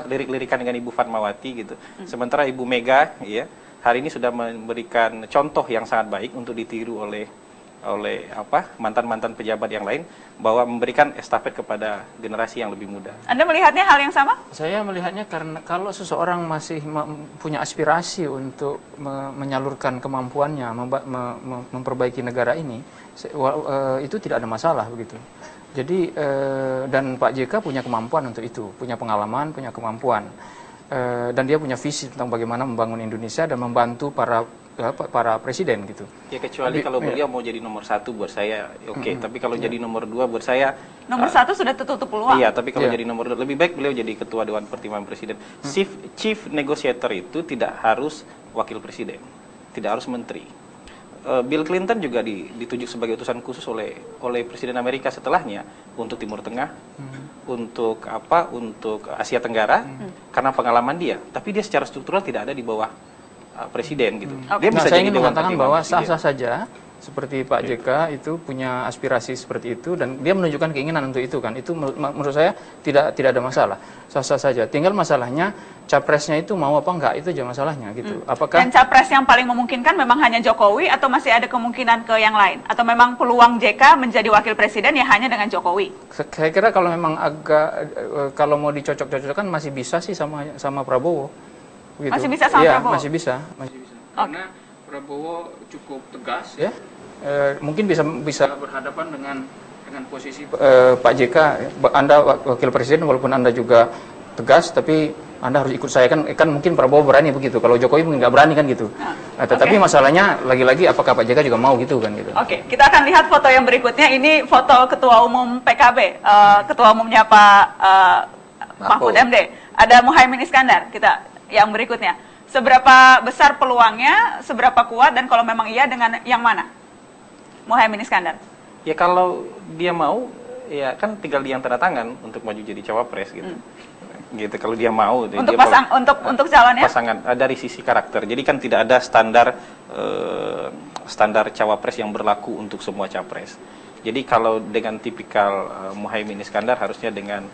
lirik-lirikan dengan Ibu Fatmawati gitu. Sementara Ibu Mega ya hari ini sudah memberikan contoh yang sangat baik untuk ditiru oleh mantan-mantan pejabat yang lain, bahwa memberikan estafet kepada generasi yang lebih muda. Anda melihatnya hal yang sama? Saya melihatnya karena kalau seseorang masih punya aspirasi untuk menyalurkan kemampuannya memperbaiki negara ini, itu tidak ada masalah begitu. Jadi dan Pak JK punya kemampuan untuk itu, punya pengalaman, punya kemampuan, dan dia punya visi tentang bagaimana membangun Indonesia dan membantu para presiden gitu. Ya kecuali kalau beliau mau jadi nomor 1 buat saya, oke. Tapi kalau jadi nomor 2 buat saya, nomor 1 sudah tertutup peluang. Iya, tapi kalau jadi nomor 2 lebih baik beliau jadi ketua Dewan Pertimbangan Presiden. Chief negotiator itu tidak harus wakil presiden, tidak harus menteri. Bill Clinton juga ditunjuk sebagai utusan khusus oleh Presiden Amerika setelahnya untuk Timur Tengah, untuk Asia Tenggara, karena pengalaman dia. Tapi dia secara struktural tidak ada di bawah presiden gitu. Dia bisa saya ingin mengatakan bahwa sah-sah saja seperti Pak JK itu punya aspirasi seperti itu dan dia menunjukkan keinginan untuk itu kan. Itu menurut saya tidak ada masalah. Sah-sah saja. Tinggal masalahnya capresnya itu mau apa enggak, itu aja masalahnya gitu. Apakah dan capres yang paling memungkinkan memang hanya Jokowi atau masih ada kemungkinan ke yang lain? Atau memang peluang JK menjadi wakil presiden ya hanya dengan Jokowi? Saya kira kalau memang kalau mau dicocok-cocokkan masih bisa sih sama Prabowo. Gitu. Masih bisa sama Prabowo? Masih bisa. Karena Prabowo cukup tegas ya. Mungkin bisa berhadapan dengan posisi Pak JK. Anda wakil presiden walaupun Anda juga tegas, tapi Anda harus ikut saya kan mungkin Prabowo berani begitu. Kalau Jokowi mungkin nggak berani kan gitu. Tetapi masalahnya lagi-lagi apakah Pak JK juga mau gitu kan gitu. Oke, kita akan lihat foto yang berikutnya. Ini foto Ketua Umum PKB, Ketua Umumnya Pak Mahfud MD. Ada Muhaimin Iskandar. Yang berikutnya. Seberapa besar peluangnya, seberapa kuat, dan kalau memang iya dengan yang mana? Muhaimin Iskandar. Ya kalau dia mau, ya kan tinggal dia yang tanda tangan untuk maju jadi cawapres gitu. Gitu kalau dia mau. Untuk untuk calonnya? Pasangan dari sisi karakter. Jadi kan tidak ada standar cawapres yang berlaku untuk semua capres. Jadi kalau dengan tipikal Muhaimin Iskandar harusnya dengan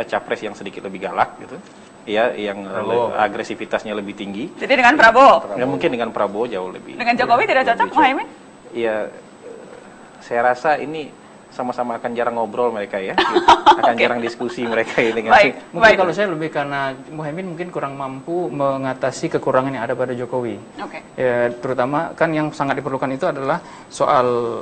capres yang sedikit lebih galak gitu. Ya, yang agresivitasnya lebih tinggi. Jadi dengan Prabowo? Ya, mungkin dengan Prabowo jauh lebih. Dengan Jokowi tidak cocok, Muhaimin? Ya, saya rasa ini sama-sama akan jarang ngobrol mereka ya. Gitu. Akan jarang diskusi mereka dengan mungkin kalau saya lebih karena Muhaimin mungkin kurang mampu mengatasi kekurangan yang ada pada Jokowi. Ya, terutama kan yang sangat diperlukan itu adalah soal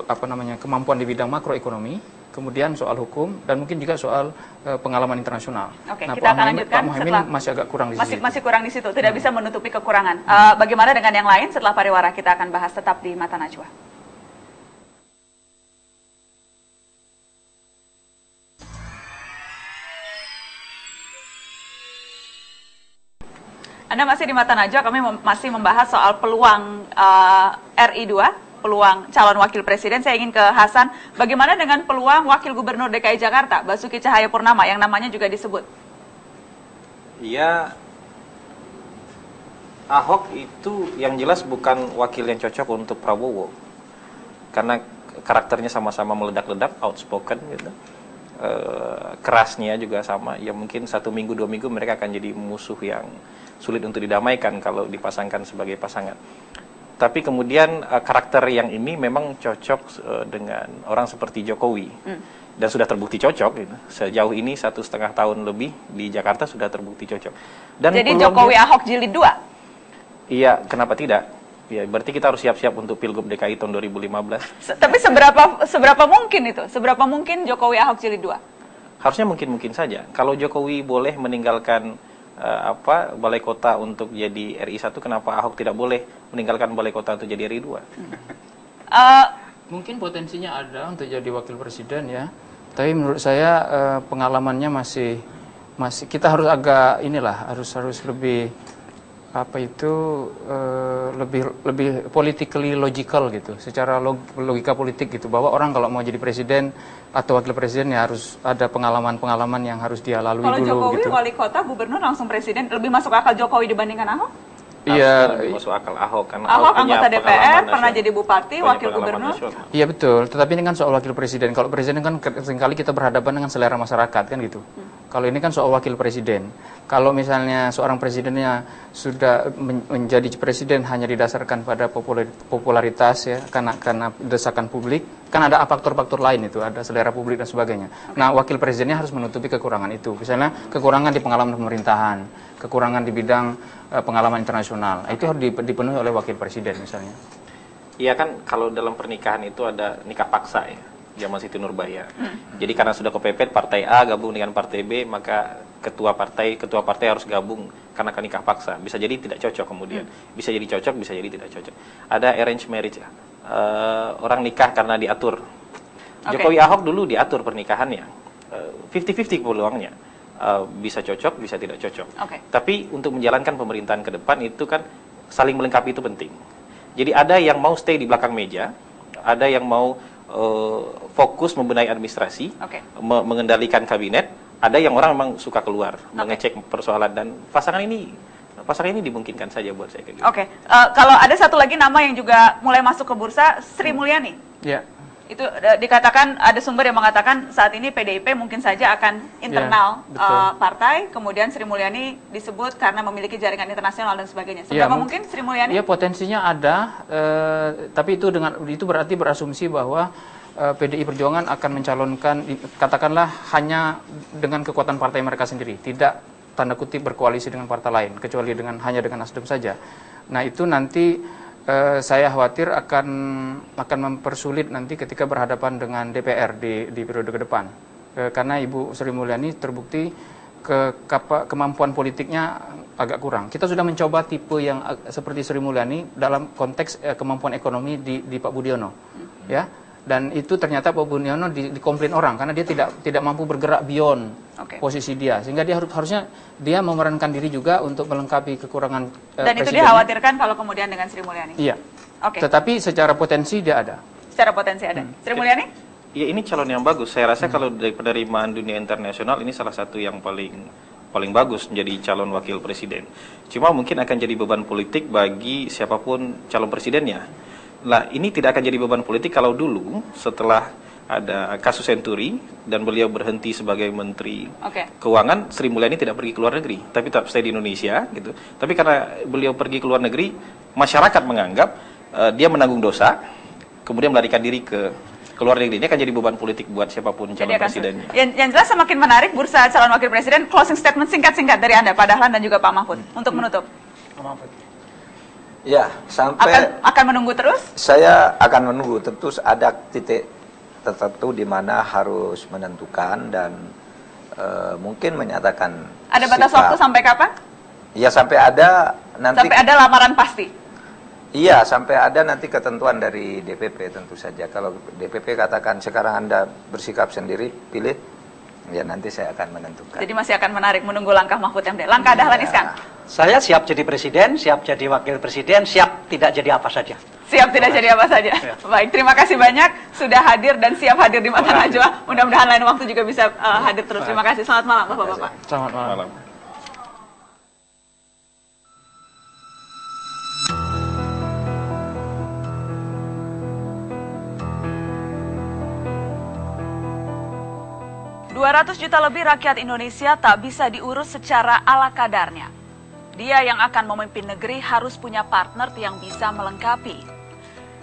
kemampuan di bidang makroekonomi. Kemudian soal hukum dan mungkin juga soal pengalaman internasional. Kita akan lanjutkan. Pak Muhaimin masih agak kurang di situ. Masih kurang di situ, tidak bisa menutupi kekurangan. Bagaimana dengan yang lain? Setelah pariwara kita akan bahas, tetap di Mata Najwa. Anda masih di Mata Najwa, kami masih membahas soal peluang RI2. Peluang calon wakil presiden. Saya ingin ke Hasan, bagaimana dengan peluang wakil gubernur DKI Jakarta, Basuki Cahayapurnama, yang namanya juga disebut? Ya, Ahok itu yang jelas bukan wakil yang cocok untuk Prabowo, karena karakternya sama-sama meledak-ledak, outspoken gitu. Kerasnya juga sama, ya mungkin 1 minggu 2 minggu mereka akan jadi musuh yang sulit untuk didamaikan kalau dipasangkan sebagai pasangan. Tapi kemudian karakter yang ini memang cocok dengan orang seperti Jokowi dan sudah terbukti cocok gitu. Sejauh ini 1,5 tahun lebih di Jakarta sudah terbukti cocok. Dan jadi Jokowi Ahok jilid 2? Iya, kenapa tidak? Ya, berarti kita harus siap-siap untuk Pilgub DKI tahun 2015. Tapi seberapa mungkin itu? Seberapa mungkin Jokowi Ahok jilid 2? Harusnya mungkin saja. Kalau Jokowi boleh meninggalkan balai kota untuk jadi RI 1, kenapa Ahok tidak boleh meninggalkan balai kota untuk jadi RI 2? Mungkin potensinya ada untuk jadi wakil presiden ya, tapi menurut saya pengalamannya masih kita harus agak harus lebih apa itu lebih politically logical gitu, secara logika politik gitu, bahwa orang kalau mau jadi presiden atau wakil presiden ya harus ada pengalaman-pengalaman yang harus dia lalui Kalau dulu Jokowi gitu. wali kota, gubernur langsung presiden, lebih masuk akal Jokowi dibandingkan Ahok? Iya, lebih masuk akal Ahok kan. Ahok punya anggota DPR, pengalaman pernah nasional. jadi bupati, Punya wakil pengalaman gubernur. nasional. iya betul. Tetapi ini kan soal wakil presiden. Kalau presiden kan seringkali kita berhadapan dengan selera masyarakat kan gitu. Kalau ini kan soal wakil presiden. Kalau misalnya seorang presidennya sudah menjadi presiden hanya didasarkan pada popularitas ya, karena desakan publik, kan ada faktor-faktor lain itu, ada selera publik dan sebagainya. Nah, wakil presidennya harus menutupi kekurangan itu. Misalnya kekurangan di pengalaman pemerintahan, kekurangan di bidang pengalaman internasional. Itu harus dipenuhi oleh wakil presiden misalnya. Iya kan, kalau dalam pernikahan itu ada nikah paksa ya, zaman Siti Nurbaya. Jadi karena sudah kepepet partai A gabung dengan partai B, maka ketua partai harus gabung karena kan nikah paksa. Bisa jadi tidak cocok kemudian. Bisa jadi cocok, bisa jadi tidak cocok. Ada arranged marriage ya. Orang nikah karena diatur. Jokowi Ahok dulu diatur pernikahannya. 50-50 peluangnya. Bisa cocok, bisa tidak cocok. Tapi untuk menjalankan pemerintahan ke depan itu kan saling melengkapi itu penting. Jadi ada yang mau stay di belakang meja, ada yang mau fokus membenahi administrasi, mengendalikan kabinet, ada yang orang memang suka keluar, mengecek persoalan, dan pasangan ini dimungkinkan saja buat saya kayak gitu. Kalau ada satu lagi nama yang juga mulai masuk ke bursa, Sri Mulyani. Ya. Itu dikatakan, ada sumber yang mengatakan saat ini PDIP mungkin saja akan internal partai, kemudian Sri Mulyani disebut karena memiliki jaringan internasional dan sebagainya. Seberapa mungkin Sri Mulyani? Iya, potensinya ada, tapi itu berarti berasumsi bahwa PDI Perjuangan akan mencalonkan, katakanlah hanya dengan kekuatan partai mereka sendiri, tidak tanda kutip berkoalisi dengan partai lain, kecuali hanya dengan Nasdem saja. Nah, itu nanti saya khawatir akan mempersulit nanti ketika berhadapan dengan DPR di periode ke depan. Karena Ibu Sri Mulyani terbukti kemampuan politiknya agak kurang. Kita sudah mencoba tipe yang seperti Sri Mulyani dalam konteks kemampuan ekonomi di Pak Budiono. Ya. Dan itu ternyata Pak Budiono dikomplain orang karena dia tidak mampu bergerak beyond posisi dia, sehingga dia harusnya dia memerankan diri juga untuk melengkapi kekurangan dan itu dikhawatirkan kalau kemudian dengan Sri Mulyani. Iya. Tetapi secara potensi dia ada. Secara potensi ada. Sri Mulyani? Ya, ini calon yang bagus. Saya rasa kalau dari penerimaan dunia internasional ini salah satu yang paling bagus menjadi calon wakil presiden. Cuma mungkin akan jadi beban politik bagi siapapun calon presidennya. Nah, ini tidak akan jadi beban politik kalau dulu setelah ada kasus Senturi dan beliau berhenti sebagai Menteri Keuangan, Sri Mulyani tidak pergi ke luar negeri, tapi tetap stay di Indonesia gitu. Tapi karena beliau pergi ke luar negeri, masyarakat menganggap dia menanggung dosa, kemudian melarikan diri ke luar negeri. Ini akan jadi beban politik buat siapapun calon presidennya. Yang jelas semakin menarik bursa calon wakil presiden. Closing statement singkat-singkat dari Anda, Pak Dahlan dan juga Pak Mahfud untuk menutup. Ya, sampai akan menunggu terus? Saya akan menunggu, tentu ada titik tertentu di mana harus menentukan dan mungkin menyatakan. Ada batas waktu sampai kapan? Ya, sampai ada nanti. Sampai ada lamaran pasti. Iya, sampai ada nanti ketentuan dari DPP tentu saja. Kalau DPP katakan sekarang Anda bersikap sendiri, pilih, ya nanti saya akan menentukan. Jadi masih akan menarik menunggu langkah Mahfud MD. Langkah Dahlan Iskan. Saya siap jadi presiden, siap jadi wakil presiden, siap tidak jadi apa saja. Siap tidak jadi apa saja. Baik, terima kasih banyak sudah hadir dan siap hadir di Mata Najwa. Mudah-mudahan lain waktu juga bisa hadir terus. Terima kasih. Selamat malam, Bapak-bapak. Selamat malam. $200 juta lebih rakyat Indonesia tak bisa diurus secara ala kadarnya. Dia yang akan memimpin negeri harus punya partner yang bisa melengkapi.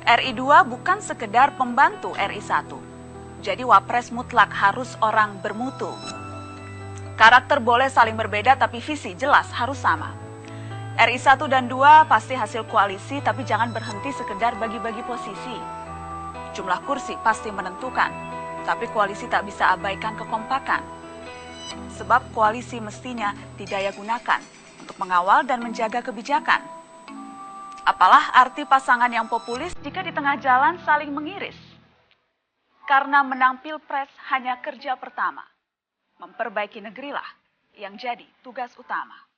RI2 bukan sekedar pembantu RI1. Jadi wapres mutlak harus orang bermutu. Karakter boleh saling berbeda tapi visi jelas harus sama. RI1 dan 2 pasti hasil koalisi tapi jangan berhenti sekedar bagi-bagi posisi. Jumlah kursi pasti menentukan, tapi koalisi tak bisa abaikan kekompakan. Sebab koalisi mestinya didaya gunakan untuk mengawal dan menjaga kebijakan. Apalah arti pasangan yang populis jika di tengah jalan saling mengiris? Karena menang pilpres hanya kerja pertama. Memperbaiki negerilah yang jadi tugas utama.